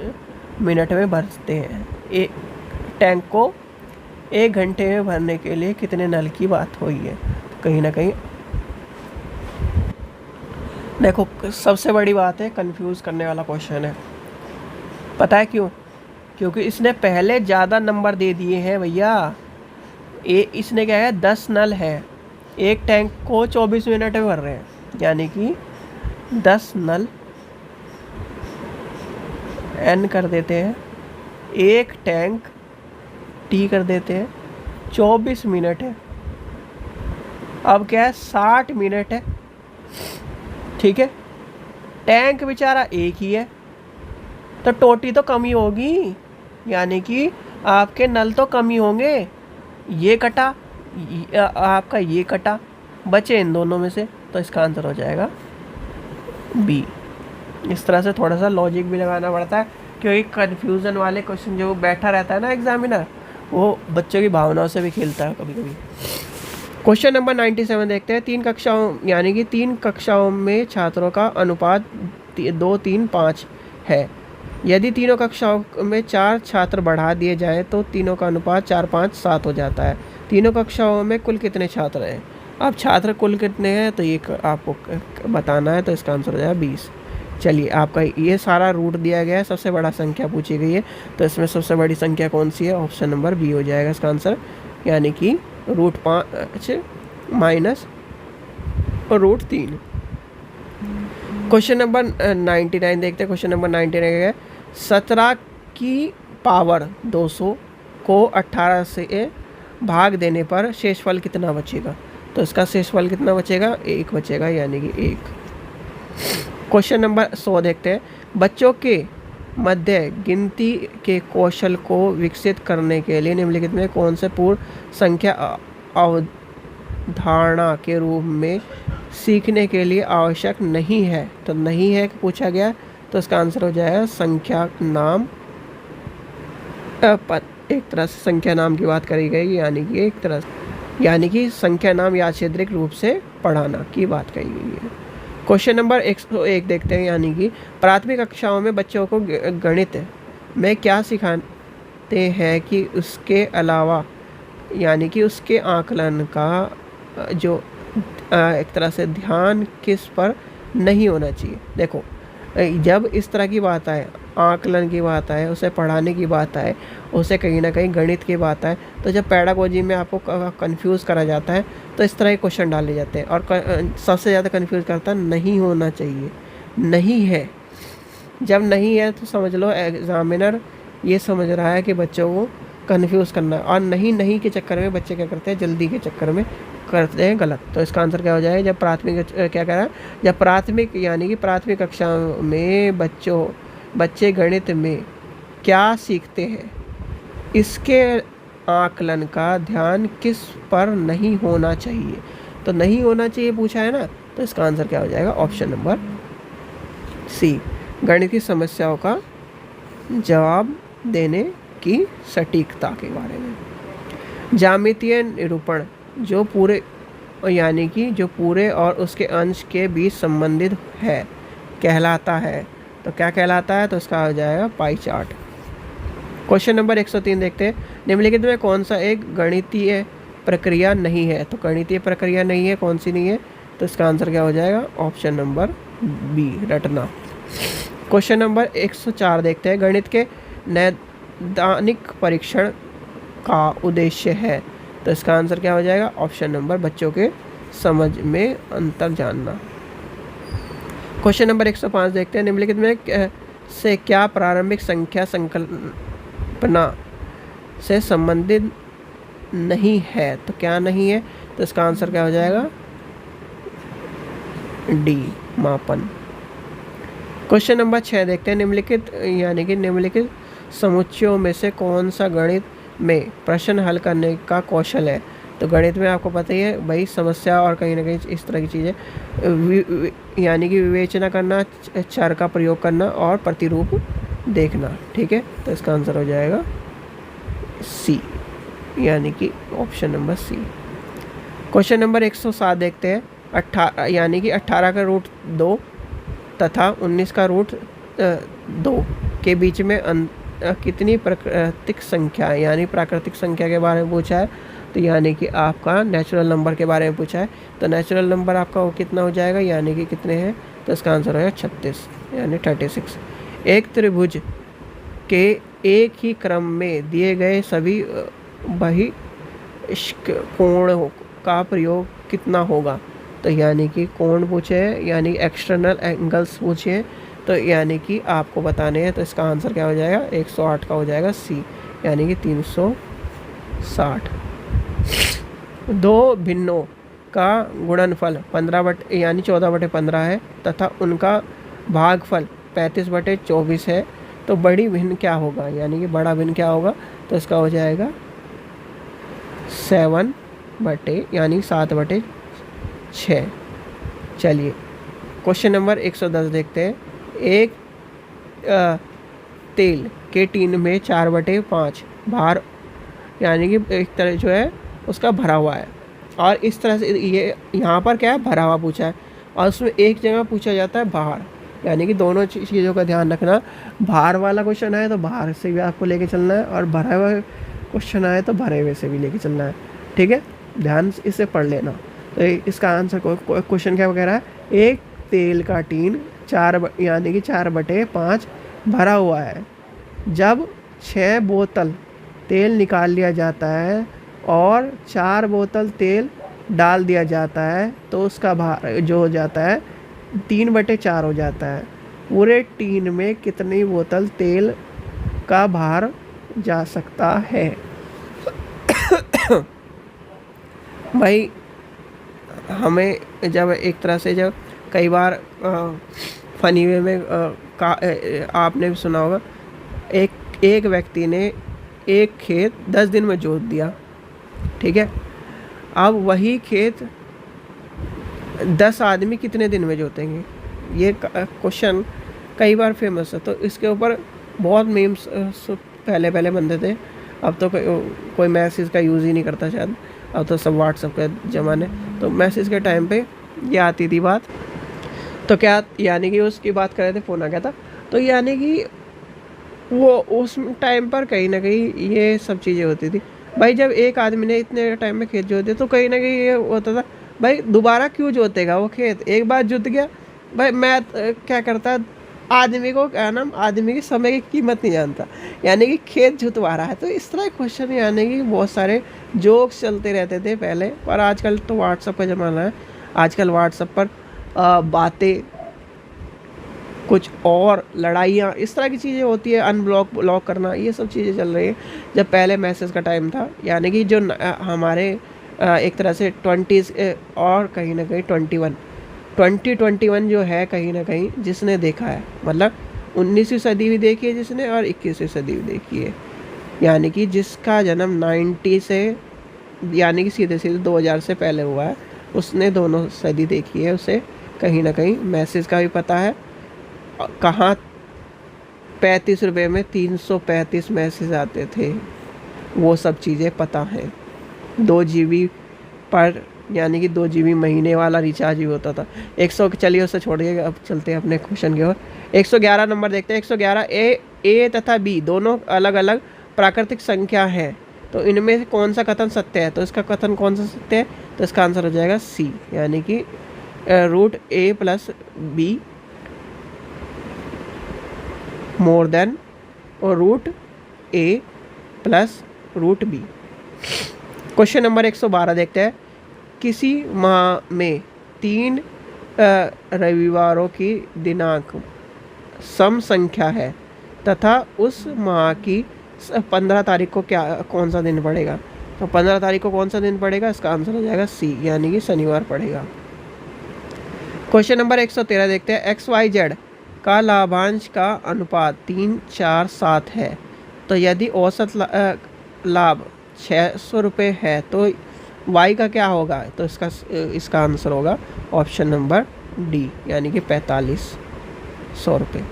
मिनट में भरते हैं। एक टैंक को 1 घंटे में भरने के लिए कितने नल की बात हुई है, तो कहीं ना कहीं देखो सबसे बड़ी बात है, कंफ्यूज करने वाला क्वेश्चन है। पता है क्यों? क्योंकि इसने पहले ज़्यादा नंबर दे दिए हैं भैया। इसने क्या है, 10 नल है, एक टैंक को 24 मिनट में भर रहे हैं, यानी कि 10 नल n कर देते हैं, एक टैंक t कर देते हैं, 24 मिनट है। अब क्या है, 60 मिनट है, ठीक है। टैंक बेचारा एक ही है, तो टोटी तो कम ही होगी, यानी कि आपके नल तो कम ही होंगे। ये कटा, आपका ये कटा, बचे इन दोनों में से, तो इसका आंसर हो जाएगा बी। इस तरह से थोड़ा सा लॉजिक भी लगाना पड़ता है, क्योंकि कन्फ्यूज़न वाले क्वेश्चन जो बैठा रहता है ना एग्जामिनर, वो बच्चों की भावनाओं से भी खेलता है कभी कभी। क्वेश्चन नंबर 97 देखते हैं। 3 कक्षाओं, यानी कि 3 कक्षाओं में छात्रों का अनुपात 2, 3, 5 है। यदि तीनों कक्षाओं में 4 छात्र बढ़ा दिए जाएं तो तीनों का अनुपात 4, 5, 7 हो जाता है। तीनों कक्षाओं में कुल कितने छात्र हैं? अब छात्र कुल कितने हैं तो ये आपको बताना है, तो इसका आंसर हो जाएगा 20। चलिए, आपका ये सारा रूट दिया गया है, सबसे बड़ा संख्या पूछी गई है, तो इसमें सबसे बड़ी संख्या कौन सी है? ऑप्शन नंबर बी हो जाएगा इसका आंसर, यानी कि √5 माइनस √3। क्वेश्चन नंबर 99 देखते हैं। क्वेश्चन नंबर 99 है, 17 की पावर 200 को 18 से भाग देने पर शेषफल कितना बचेगा? तो इसका शेषफल कितना बचेगा? 1 बचेगा, यानी कि 1। क्वेश्चन नंबर 100 देखते हैं। बच्चों के मध्य गिनती के कौशल को विकसित करने के लिए निम्नलिखित में कौन से पूर्ण संख्या अवधारणा के रूप में सीखने के लिए आवश्यक नहीं है? तो नहीं है कि पूछा गया, तो इसका आंसर हो जाएगा संख्या नाम। एक तरह से संख्या नाम की बात करी गई, यानी कि एक तरह यानी कि संख्या नाम यादृच्छिक रूप से पढ़ाना की बात कही गई है। क्वेश्चन नंबर 101 देखते हैं, यानी कि प्राथमिक कक्षाओं में बच्चों को गणित में क्या सिखाते हैं कि उसके अलावा, यानी कि उसके आकलन का जो एक तरह से ध्यान किस पर नहीं होना चाहिए? देखो, जब इस तरह की बात आए, आकलन की बात आए, उसे पढ़ाने की बात आए, उसे कहीं ना कहीं गणित की बात आए, तो जब पैडागोजी में आपको कंफ्यूज करा जाता है तो इस तरह के क्वेश्चन डाले जाते हैं। और सबसे ज़्यादा कंफ्यूज करता नहीं होना चाहिए, नहीं है। जब नहीं है तो समझ लो एग्जामिनर ये समझ रहा है कि बच्चों को कंफ्यूज करना है, और नहीं के चक्कर में बच्चे क्या करते हैं, जल्दी के चक्कर में करते हैं गलत। तो इसका आंसर क्या हो जाएगा? जब प्राथमिक, क्या कह रहा है, जब प्राथमिक, यानी कि प्राथमिक कक्षा में बच्चे गणित में क्या सीखते हैं, इसके आकलन का ध्यान किस पर नहीं होना चाहिए? तो नहीं होना चाहिए पूछा है ना, तो इसका आंसर क्या हो जाएगा? ऑप्शन नंबर सी, गणित की समस्याओं का जवाब देने की सटीकता के बारे में। ज्यामितीय निरूपण जो पूरे, यानी कि जो पूरे और उसके अंश के बीच संबंधित है, कहलाता है। तो क्या कहलाता है? तो इसका हो जाएगा पाई चार्ट। क्वेश्चन नंबर 103 देखते हैं। निम्नलिखित में कौन सा एक गणितीय प्रक्रिया नहीं है? तो गणितीय प्रक्रिया नहीं है, कौन सी नहीं है? तो इसका आंसर क्या हो जाएगा? ऑप्शन नंबर बी, रटना। क्वेश्चन नंबर 104 देखते हैं। गणित के नैदानिक परीक्षण का उद्देश्य है, तो इसका आंसर क्या हो जाएगा? ऑप्शन नंबर बच्चों के समझ में अंतर जानना। क्वेश्चन नंबर 105 देखते हैं। निम्नलिखित में से क्या प्रारंभिक संख्या संकल्पना से संबंधित नहीं है? तो क्या नहीं है? तो इसका आंसर क्या हो जाएगा? डी, मापन। क्वेश्चन नंबर 6 देखते हैं। निम्नलिखित, यानी कि निम्नलिखित समुच्चयों में से कौन सा गणित में प्रश्न हल करने का कौशल है? तो गणित में आपको पता ही है भाई, समस्या और कहीं ना कहीं इस तरह की चीज़ें, यानी कि विवेचना करना, चर का प्रयोग करना और प्रतिरूप देखना, ठीक है। तो इसका आंसर हो जाएगा सी, यानी कि option number C. Question number 107 देखते हैं। 18, यानी कि 18 का रूट 2 तथा 19 का रूट 2 के बीच में कितनी प्राकृतिक संख्या, यानी प्राकृतिक संख्या के बारे में पूछा है। तो यानी कि आपका नेचुरल नंबर के बारे में पूछा है, तो नेचुरल नंबर आपका वो कितना हो जाएगा, यानी कि कितने हैं, तो इसका आंसर हो जाएगा 36 यानी 36। एक त्रिभुज के एक ही क्रम में दिए गए सभी कोण का प्रयोग कितना होगा, तो यानी कि कोण पूछे हैं, यानी एक्सटर्नल एंगल्स पूछे हैं, तो यानी कि आपको बताने हैं, तो इसका आंसर क्या हो जाएगा, 108 का हो जाएगा सी, यानी कि 360। दो भिन्नों का गुणनफल 15 यानी 14/15 है तथा उनका भागफल 35/24 है, तो बड़ी भिन्न क्या होगा, यानी कि बड़ा भिन्न क्या होगा, तो इसका हो जाएगा 7/6। चलिए क्वेश्चन नंबर 110 देखते हैं। एक तेल के टीन में 4/5 भार, यानी कि एक तरह जो है उसका भरा हुआ है, और इस तरह से ये यहाँ पर क्या है, भरा हुआ पूछा है, और उसमें एक जगह पूछा जाता है भार, यानी कि दोनों चीज़ों का ध्यान रखना। भार वाला क्वेश्चन आए तो भार से भी आपको लेके चलना है, और भरा हुआ क्वेश्चन आए तो भरे हुए से भी लेके चलना है, ठीक है, ध्यान इसे पढ़ लेना। तो इसका आंसर क्वेश्चन क्या वगैरह है, एक तेल का टीन यानी कि 4/5 भरा हुआ है, जब 6 बोतल तेल निकाल लिया जाता है और 4 बोतल तेल डाल दिया जाता है, तो उसका भार जो हो जाता है 3/4 हो जाता है। पूरे टीन में कितनी बोतल तेल का भार जा सकता है। भाई हमें जब एक तरह से जब कई बार फनी वे में आपने भी सुना होगा, एक व्यक्ति ने एक खेत 10 दिन में जोत दिया, ठीक है, अब वही खेत 10 आदमी कितने दिन में जोतेंगे, ये क्वेश्चन कई बार फेमस है। तो इसके ऊपर बहुत मीम्स पहले बनते थे, अब तो कोई मैसेज का यूज़ ही नहीं करता शायद, अब तो सब व्हाट्सएप के ज़माने। तो मैसेज के टाइम पे ये आती थी बात, तो क्या यानी कि उसकी बात कर रहे थे, फ़ोन आ गया था, तो यानी कि वो उस टाइम पर कहीं ना कहीं ये सब चीज़ें होती थी। भाई जब एक आदमी ने इतने टाइम में खेत जोत दिया, तो कहीं ना कहीं ये होता था, भाई दोबारा क्यों जोतेगा वो खेत, एक बार जुत गया। भाई मैं क्या करता, आदमी को क्या नाम, आदमी के समय की कीमत नहीं जानता, यानी कि खेत जुतवा रहा है। तो इस तरह क्वेश्चन यानी कि बहुत सारे जोक्स चलते रहते थे पहले, पर आजकल तो व्हाट्सएप का ज़माना है, आजकल व्हाट्सएप पर बातें कुछ और, लड़ाइयाँ, इस तरह की चीज़ें होती है, ब्लॉक करना, ये सब चीज़ें चल रही है। जब पहले मैसेज का टाइम था, यानी कि जो हमारे एक तरह से 20s और कहीं ना कहीं 2021 जो है, कहीं ना कहीं जिसने देखा है, मतलब 19वीं सदी भी देखी है जिसने और 21वीं सदी भी देखी है, यानी कि जिसका जन्म 90 से यानी कि सीधे 2000 से पहले हुआ है, उसने दोनों सदी देखी है, उसे कहीं ना कहीं मैसेज का भी पता है, कहाँ 35 रुपये में 335 मैसेज आते थे, वो सब चीज़ें पता हैं। 2 GB पर, यानी कि 2 GB महीने वाला रिचार्ज भी होता था। 100, चलिए उससे छोड़िए, अब चलते हैं अपने क्वेश्चन की ओर। 111 नंबर देखते हैं। 111 ए तथा बी दोनों अलग अलग प्राकृतिक संख्या है, तो इनमें से कौन सा कथन सत्य है, तो इसका कथन कौन सा सत्य है, तो इसका आंसर हो जाएगा सी, यानी कि √a + b मोर देन और √a + √b। क्वेश्चन नंबर 112 देखते हैं। किसी माह में 3 रविवारों की दिनांक सम संख्या है तथा उस माह की 15 तारीख को कौन सा दिन पड़ेगा, तो 15 तारीख को कौन सा दिन पड़ेगा, इसका आंसर हो जाएगा सी, यानी कि शनिवार पड़ेगा। क्वेश्चन नंबर 113 देखते हैं। XYZ का लाभांश का अनुपात 3, 4, 7 है, तो यदि औसत लाभ 600 रुपये है तो y का क्या होगा, तो इसका आंसर होगा ऑप्शन नंबर डी, यानी कि 4500 रुपये।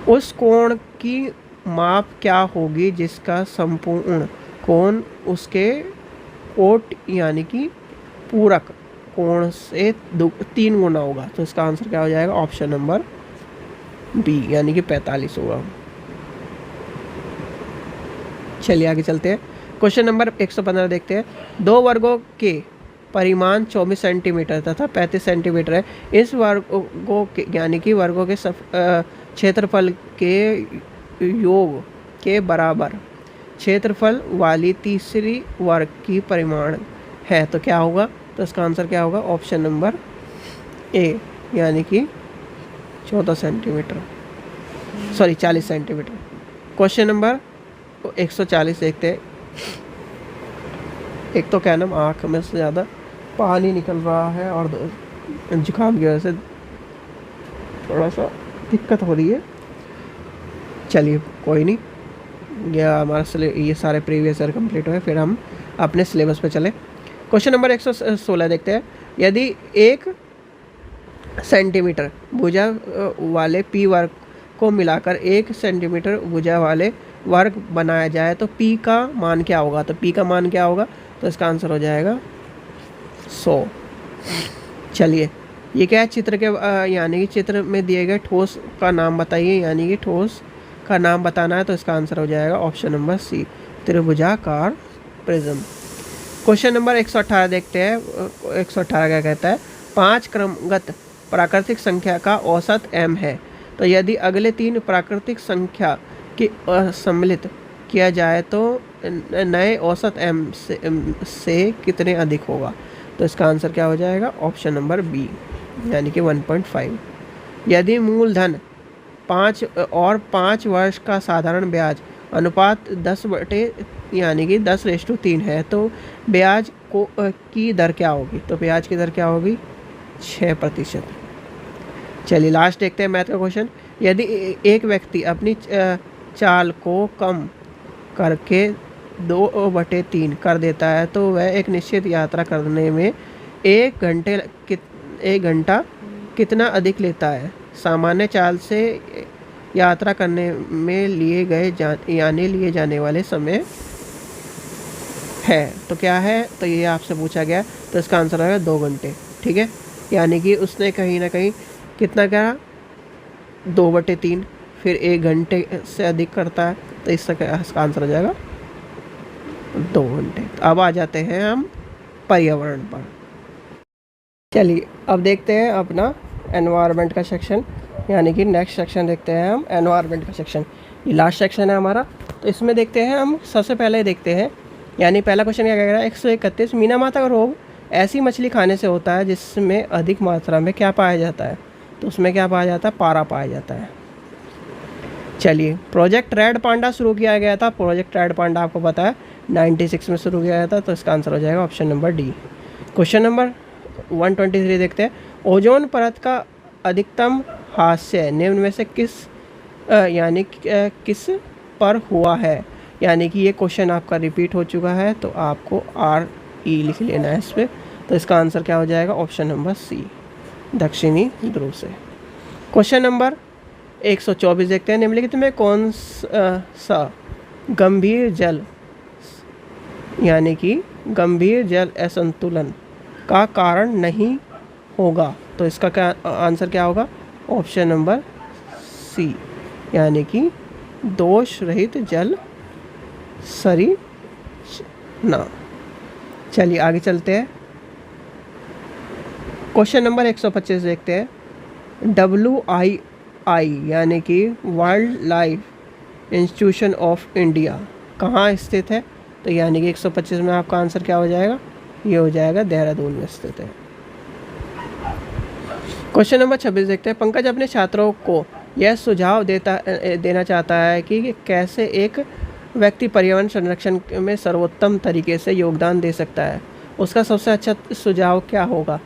उस कोण की माप क्या होगी जिसका संपूर्ण कोण उसके कोट यानी कि पूरक कोण से 3 गुना होगा, तो इसका आंसर क्या हो जाएगा, ऑप्शन नंबर बी, यानी कि 45 होगा। चलिए आगे चलते हैं। क्वेश्चन नंबर 115 देखते हैं। दो वर्गों के परिमाण 24 सेंटीमीटर तथा 35 सेंटीमीटर है। इस वर्गों के यानी कि वर्गों के क्षेत्रफल के योग के बराबर क्षेत्रफल वाली तीसरी वर्ग की परिमाण है, तो क्या होगा? तो इसका आंसर क्या होगा? ऑप्शन नंबर ए, यानी कि 14 centimetre, sorry 40 centimetre. Question number 140 देखते हैं। एक तो क्या नाम, आँख में से ज़्यादा पानी निकल रहा है और जुकाम की वजह से थोड़ा सा दिक्कत हो रही है। चलिए कोई नहीं, या हमारा ये सारे प्रीवियस ईयर कंप्लीट हुए, फिर हम अपने सिलेबस पे चले। क्वेश्चन नंबर 116 देखते हैं। यदि 1 सेंटीमीटर भुजा वाले पी वर्ग को मिलाकर 1 सेंटीमीटर भुजा वाले वर्ग बनाया जाए तो पी का मान क्या होगा? तो पी का मान क्या होगा? तो इसका आंसर हो जाएगा 100। चलिए, ये क्या है? चित्र के यानी कि चित्र में दिए गए ठोस का नाम बताइए, यानी कि ठोस का नाम बताना है, तो इसका आंसर हो जाएगा ऑप्शन नंबर सी, त्रिभुजाकार प्रिज्म। क्वेश्चन नंबर 118 देखते हैं। 118 क्या कहता है? 5 क्रमगत प्राकृतिक संख्या का औसत m है, तो यदि अगले 3 प्राकृतिक संख्या की सम्मिलित किया जाए तो नए औसत m से कितने अधिक होगा? तो इसका आंसर क्या हो जाएगा? ऑप्शन नंबर बी, यानी कि 1.5। यदि मूलधन 5 और 5 वर्ष का साधारण ब्याज अनुपात 10 यानी कि 10:3 है, तो ब्याज की दर क्या होगी? तो ब्याज की दर क्या होगी? 6%। चलिए लास्ट देखते हैं मैथ का क्वेश्चन। यदि एक व्यक्ति अपनी चाल को कम करके 2/3 कर देता है तो वह एक निश्चित यात्रा करने में 1 घंटा कितना अधिक लेता है? सामान्य चाल से यात्रा करने में लिए जाने वाले समय है, तो क्या है? तो ये आपसे पूछा गया, तो इसका आंसर है 2 घंटे। ठीक है, यानी कि उसने कहीं ना कहीं कितना करा? 2/3, फिर 1 घंटे से अधिक करता है, तो इसका आंसर हो जाएगा 2 घंटे। तो अब आ जाते हैं हम पर्यावरण पर। चलिए अब देखते हैं अपना एनवायरनमेंट का सेक्शन, यानी कि नेक्स्ट सेक्शन देखते हैं हम एनवायरनमेंट का सेक्शन। ये लास्ट सेक्शन है हमारा, तो इसमें देखते हैं हम सबसे पहले देखते हैं, यानी पहला क्वेश्चन क्या कह रहा है? 131 मीनामाता का रोग ऐसी मछली खाने से होता है जिसमें अधिक मात्रा में क्या पाया जाता है? तो उसमें क्या पाया जाता है? पारा पाया जाता है। चलिए, प्रोजेक्ट रेड पांडा शुरू किया गया था। प्रोजेक्ट रेड पांडा आपको पता है 96 में शुरू किया गया था, तो इसका आंसर हो जाएगा option number D. Question number 123 देखते हैं। ओजोन परत का अधिकतम हादसे निम्न में से किस पर हुआ है? यानी कि ये क्वेश्चन आपका रिपीट हो चुका है, तो आपको RE लिख लेना है इस पर। तो इसका आंसर क्या हो जाएगा? ऑप्शन नंबर सी, दक्षिणी ध्रुव से। क्वेश्चन नंबर 124 देखते हैं। निम्नलिखित में कौन सा गंभीर जल यानी कि गंभीर जल असंतुलन का कारण नहीं होगा? तो इसका क्या आंसर क्या होगा? ऑप्शन नंबर सी, यानी कि दोष रहित जल संरचना। चलिए आगे चलते हैं। क्वेश्चन नंबर 125 देखते हैं। WII यानी कि wild life institution of India कहाँ स्थित है? तो यानी कि 125 में आपका आंसर क्या हो जाएगा? ये हो जाएगा देहरादून में स्थित है। क्वेश्चन नंबर 26 देखते हैं। पंकज अपने छात्रों को यह सुझाव देना चाहता है कि कैसे एक व्यक्ति पर्यावरण संरक्षण में सर्वोत्तम तरीके से योगदान दे सकता है। उसका सबसे अच्छा सुझाव क्या होगा?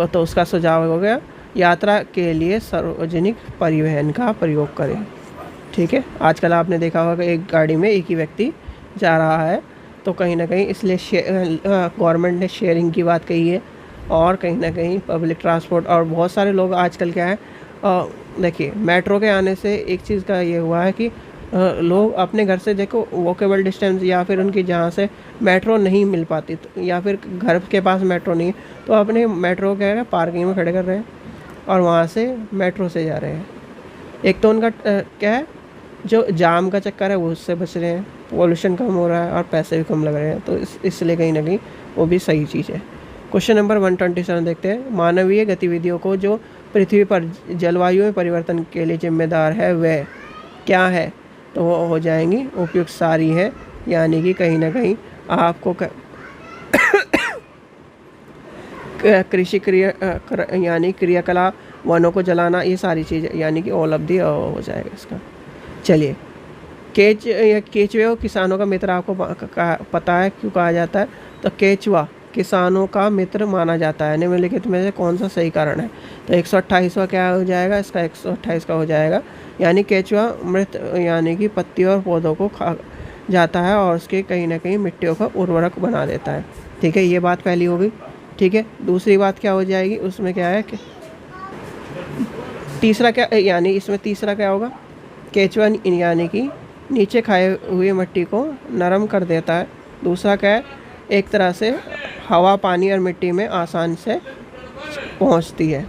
तो उसका सुझाव हो गया यात्रा के लिए सार्वजनिक परिवहन का प्रयोग करें। ठीक है, आजकल आपने देखा होगा कि एक गाड़ी में एक ही व्यक्ति जा रहा है, तो कहीं ना कहीं इसलिए गवर्नमेंट ने शेयरिंग की बात कही है, और कहीं ना कहीं पब्लिक ट्रांसपोर्ट। और बहुत सारे लोग आजकल क्या है, देखिए मेट्रो के आने से एक चीज़ का ये हुआ है कि लोग अपने घर से देखो वॉकेबल डिस्टेंस, या फिर उनकी जहाँ से मेट्रो नहीं मिल पाती, तो या फिर घर के पास मेट्रो नहीं है, तो अपने मेट्रो क्या है पार्किंग में खड़े कर रहे हैं और वहाँ से मेट्रो से जा रहे हैं। एक तो उनका क्या है जो जाम का चक्कर है वो उससे बच रहे हैं, पॉल्यूशन कम हो रहा है और पैसे भी कम लग रहे हैं, तो इसलिए कहीं ना कहीं वो भी सही चीज़ है। क्वेश्चन नंबर 127 देखते हैं। मानवीय गतिविधियों को जो पृथ्वी पर जलवायु में परिवर्तन के लिए जिम्मेदार है वह क्या है? तो वो हो जाएंगी उपयुक्त सारी है, यानी कि कहीं ना कहीं आपको कृषि यानी क्रियाकलाप, वनों को जलाना, ये सारी चीज़ें, यानी कि ऑल ऑफ दी हो जाएगा इसका। चलिए, केचुआ किसानों का मित्र आपको पता है क्यों कहा जाता है? तो केचुआ किसानों का मित्र माना जाता है। निम्नलिखित में से कौन सा सही कारण है? तो 128वां क्या हो जाएगा इसका? 128 का हो जाएगा, यानी केचुआ मृत यानी कि पत्तियों और पौधों को खा जाता है और उसके कहीं ना कहीं मिट्टियों का उर्वरक बना देता है। ठीक है, ये बात पहली हो गई। ठीक है, दूसरी बात क्या हो जाएगी उसमें, क्या है कि तीसरा क्या, यानी इसमें तीसरा क्या होगा? केचुआ यानी कि नीचे खाए हुए मिट्टी को नरम कर देता है। दूसरा क्या है? एक तरह से हवा, पानी और मिट्टी में आसान से पहुंचती है।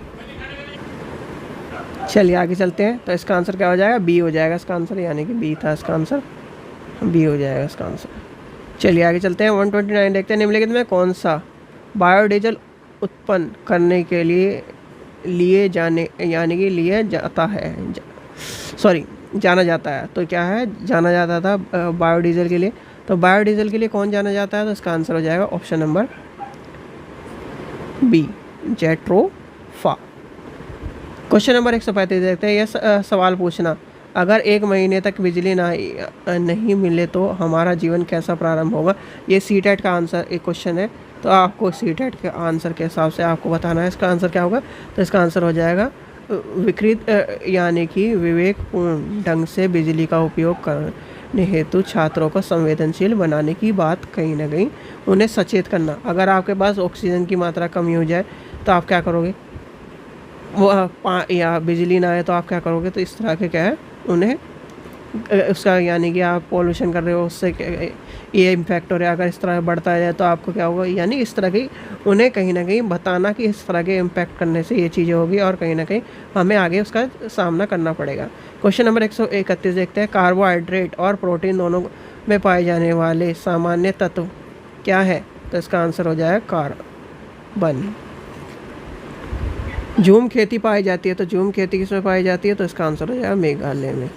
चलिए आगे चलते हैं। तो इसका आंसर क्या हो जाएगा? बी हो जाएगा इसका आंसर, यानी कि बी था इसका आंसर, बी हो जाएगा इसका आंसर। चलिए आगे चलते हैं। 129 देखते हैं। निम्नलिखित में कौन सा बायोडीजल उत्पन्न करने के लिए यानी कि लिए जाता है, जाना जाता है? तो क्या है, जाना जाता था बायोडीजल के लिए। तो बायोडीजल के लिए कौन जाना जाता है? तो इसका आंसर हो जाएगा option number B, jatropha. Question number 135 देखते हैं। यह सवाल पूछना, अगर 1 महीने तक बिजली नहीं मिले तो हमारा जीवन कैसा प्रारंभ होगा? ये सीटेट का आंसर एक क्वेश्चन है, तो आपको सीटेट के आंसर के हिसाब से आपको बताना है इसका आंसर क्या होगा। तो इसका आंसर हो जाएगा विकृत यानी कि विवेकपूर्ण ढंग से बिजली का उपयोग करने हेतु छात्रों को संवेदनशील बनाने की बात, कहीं ना कहीं उन्हें सचेत करना। अगर आपके पास ऑक्सीजन की मात्रा कमी हो जाए तो आप क्या करोगे? वो या बिजली ना आए तो आप क्या करोगे? तो इस तरह के क्या है, उन्हें उसका यानी कि आप पॉल्यूशन कर रहे हो, उससे ये इम्पैक्ट हो रहा है, अगर इस तरह बढ़ता जाए तो आपको क्या होगा, यानी इस तरह की उन्हें कहीं ना कहीं बताना कि इस तरह के इम्पैक्ट करने से ये चीज़ें होगी और कहीं ना कहीं हमें आगे उसका सामना करना पड़ेगा। क्वेश्चन नंबर 131 देखते हैं। कार्बोहाइड्रेट और प्रोटीन दोनों में पाए जाने वाले सामान्य तत्व क्या है? तो इसका आंसर हो जाएगा कार्बन। झूम खेती पाई जाती है, तो झूम खेती किसमें पाई जाती है? तो इसका आंसर हो जाएगा मेघालय में।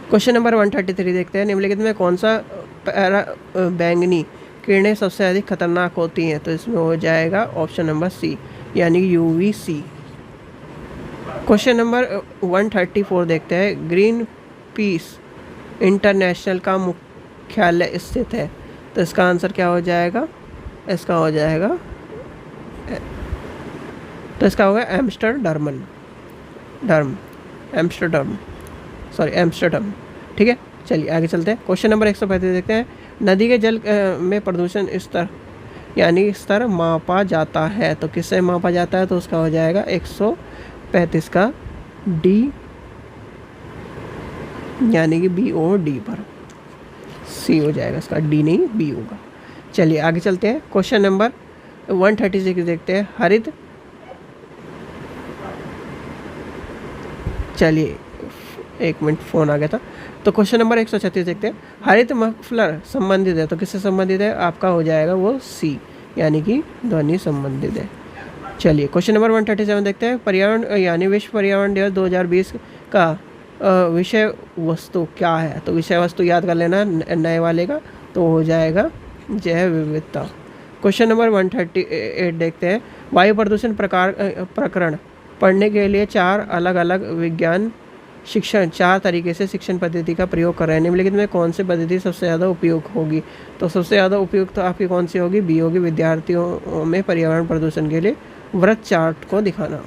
क्वेश्चन नंबर 133 देखते हैं। निम्नलिखित में कौन सा बैंगनी किरणें सबसे अधिक खतरनाक होती हैं? तो इसमें हो जाएगा ऑप्शन नंबर सी, यानी UVC। क्वेश्चन नंबर 134 देखते हैं। ग्रीन पीस इंटरनेशनल का मुख्यालय स्थित है, तो इसका आंसर क्या हो जाएगा? इसका हो जाएगा, तो इसका होगा एम्स्टर्डम। ठीक है, चलिए आगे चलते हैं। क्वेश्चन नंबर 135 देखते हैं। नदी के जल में प्रदूषण स्तर यानी स्तर मापा जाता है, तो किससे मापा जाता है? तो उसका हो जाएगा 135 का डी, यानी कि BOD पर, सी हो जाएगा इसका, डी नहीं बी होगा। चलिए आगे चलते हैं। क्वेश्चन नंबर 136 देखते हैं। हरित, चलिए एक मिनट फ़ोन आ गया था। तो क्वेश्चन नंबर 136 देखते हैं। हरित मफलर संबंधित है, तो किससे संबंधित है? आपका हो जाएगा वो सी, यानी कि ध्वनि संबंधित है। चलिए क्वेश्चन नंबर 137 देखते हैं। पर्यावरण यानी विश्व पर्यावरण दिवस 2020 का विषय वस्तु क्या है? तो विषय वस्तु याद कर लेना नए वाले का, तो हो जाएगा जैव विविधता। क्वेश्चन नंबर 138 देखते हैं। वायु प्रदूषण प्रकरण पढ़ने के लिए 4 अलग अलग विज्ञान शिक्षण 4 तरीके से शिक्षण पद्धति का प्रयोग कर रहे हैं। निम्नलिखित में कौन सी पद्धति सबसे ज़्यादा उपयोग होगी? तो सबसे ज़्यादा उपयुक्त तो आपकी कौन सी होगी? बी होगी, विद्यार्थियों में पर्यावरण प्रदूषण के लिए वृत्त चार्ट को दिखाना।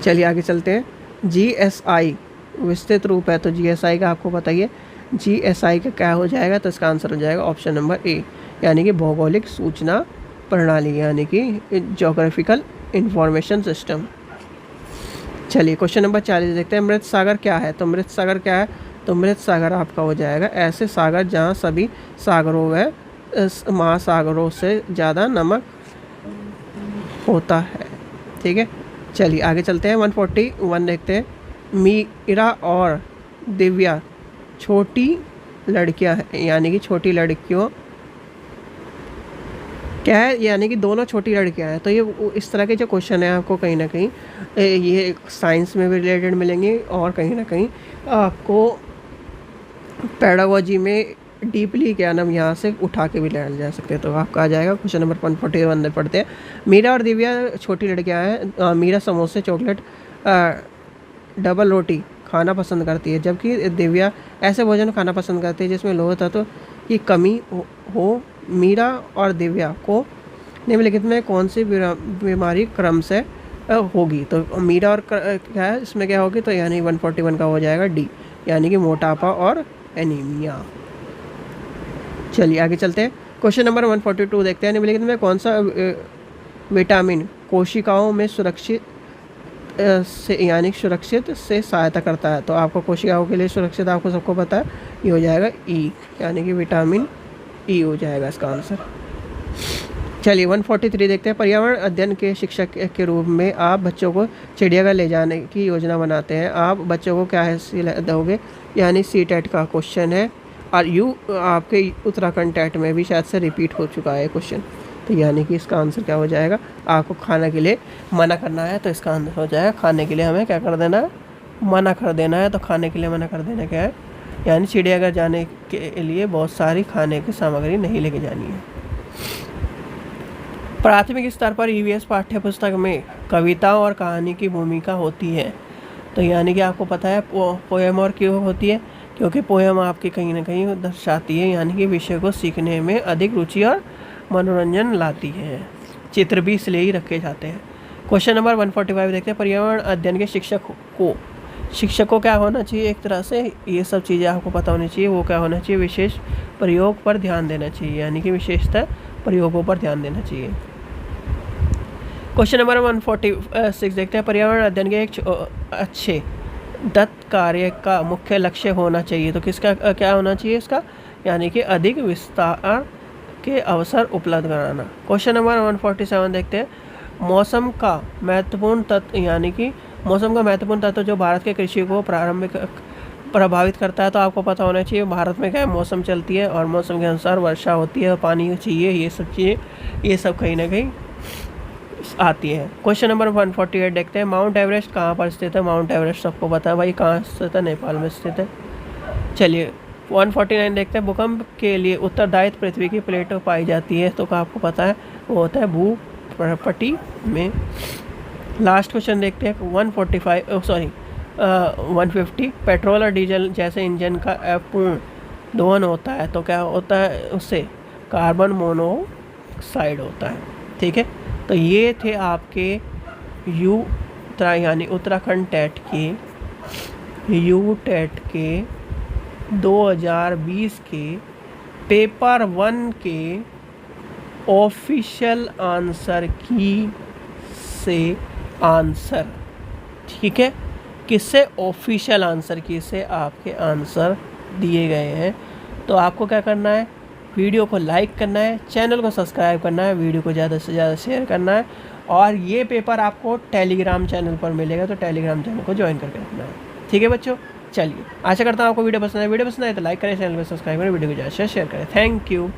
चलिए आगे चलते हैं। GSI विस्तृत रूप है, तो GSI का आपको बताइए GSI का क्या हो जाएगा? तो इसका आंसर हो जाएगा ऑप्शन नंबर ए, यानी कि भौगोलिक सूचना प्रणाली, यानी कि ज्योग्राफिकल इंफॉर्मेशन सिस्टम। चलिए क्वेश्चन नंबर 40 देखते हैं। मृत सागर क्या है? तो मृत सागर क्या है? तो मृत सागर आपका हो जाएगा ऐसे सागर जहाँ सभी सागरों व महासागरों से ज़्यादा नमक होता है। ठीक है, चलिए आगे चलते हैं। 141 देखते हैं। मीरा और दिव्या छोटी लड़कियां हैं, यानी कि छोटी लड़कियों क्या है, यानी कि दोनों छोटी लड़कियां हैं। तो ये इस तरह के जो क्वेश्चन है आपको कहीं ना कहीं ये साइंस में भी रिलेटेड मिलेंगे और कहीं ना कहीं आपको पेडागोजी में डीपली क्या नाम यहाँ से उठा के भी ले जा सकते हैं। तो आपका आ जाएगा क्वेश्चन नंबर 141 पढ़ते हैं। मीरा और दिव्या छोटी लड़कियां हैं। मीरा समोसे, चॉकलेट, डबल रोटी खाना पसंद करती है, जबकि दिव्या ऐसे भोजन खाना पसंद करती है जिसमें लोह तत्व की कमी हो। मीरा और दिव्या को निम्नलिखित में कौन सी बीमारी क्रम से होगी। तो मीरा और क्या है इसमें क्या होगी, तो यानी 141 का हो जाएगा डी, यानी कि मोटापा और एनीमिया। चलिए आगे चलते हैं। क्वेश्चन नंबर 142 देखते हैं। निम्नलिखित में कौन सा विटामिन कोशिकाओं में सुरक्षित से यानी सुरक्षित से सहायता करता है। तो आपको कोशिकाओं के लिए सुरक्षित आपको सबको पता है, ये हो जाएगा ई, यानी कि विटामिन ई हो जाएगा इसका आंसर। चलिए 143 देखते हैं। पर्यावरण अध्ययन के शिक्षक के रूप में आप बच्चों को चिड़ियाघर ले जाने की योजना बनाते हैं। आप बच्चों को क्या हैसियत दोगे, यानी CTET का क्वेश्चन है और आपके उत्तराखंड टेट में भी शायद से रिपीट हो चुका है क्वेश्चन। तो यानी कि इसका आंसर क्या हो जाएगा, आपको खाने के लिए मना करना है। तो इसका आंसर हो जाएगा खाने के लिए हमें क्या कर देना है, मना कर देना है। तो खाने के लिए मना कर देना क्या है, यानी चिड़ियाघर जाने के लिए बहुत सारी खाने की सामग्री नहीं लेके जानी है। प्राथमिक स्तर पर EVS पाठ्य पुस्तक में कविताओं और कहानी की भूमिका होती है। तो यानी कि आपको पता है पोएम और क्यों होती है, क्योंकि पोएम आपकी कहीं ना कहीं दर्शाती है, यानी कि विषय को सीखने में अधिक रुचि और मनोरंजन लाती है। चित्र भी इसलिए ही रखे जाते हैं। क्वेश्चन नंबर 145 देखते हैं। पर्यावरण अध्ययन के शिक्षक को क्या होना चाहिए, एक तरह से ये सब चीज़ें आपको पता होनी चाहिए। वो क्या होना चाहिए, विशेष प्रयोग पर ध्यान देना चाहिए, यानी कि विशेषतः प्रयोगों पर ध्यान देना चाहिए। क्वेश्चन नंबर 146 देखते हैं। पर्यावरण अध्ययन के एक अच्छे दत्त कार्य का मुख्य लक्ष्य होना चाहिए। तो किसका क्या होना चाहिए इसका, यानी कि अधिक विस्तार के अवसर उपलब्ध कराना। क्वेश्चन नंबर 147 देखते हैं। मौसम का महत्वपूर्ण तत्व, यानी कि मौसम का महत्वपूर्ण तत्व जो भारत के कृषि को प्रारंभिक प्रभावित करता है। तो आपको पता होना चाहिए भारत में क्या मौसम चलती है और मौसम के अनुसार वर्षा होती है, पानी चाहिए, ये सब चीज़ें ये सब कहीं ना कहीं आती है। क्वेश्चन नंबर 148 देखते हैं। माउंट एवरेस्ट कहाँ पर स्थित है। माउंट एवरेस्ट सबको पता है भाई कहाँ स्थित है, नेपाल में स्थित है। चलिए 149 देखते हैं। भूकंप के लिए उत्तरदायित्व पृथ्वी की प्लेट पाई जाती है। तो आपको पता है वो होता है भूपटल में। लास्ट क्वेश्चन देखते हैं 150 पेट्रोल और डीजल जैसे इंजन का अपूर्ण दोहन होता है। तो क्या होता है, उससे कार्बन मोनोऑक्साइड होता है। ठीक है, तो ये थे आपके यानी उत्तराखंड टेट के 2020 के पेपर 1 के ऑफिशियल आंसर की से आंसर। ठीक है, किससे, ऑफिशियल आंसर की से आपके आंसर दिए गए हैं। तो आपको क्या करना है, वीडियो को लाइक करना है, चैनल को सब्सक्राइब करना है, वीडियो को ज़्यादा से ज़्यादा शेयर करना है। और ये पेपर आपको टेलीग्राम चैनल पर मिलेगा, तो टेलीग्राम चैनल को ज्वाइन करके रखना है। ठीक है बच्चों, चलिए आशा करता हूँ आपको वीडियो पसंद आए तो लाइक करें, चैनल को सब्सक्राइब करें, वीडियो को ज़्यादा शेयर करें। Thank you.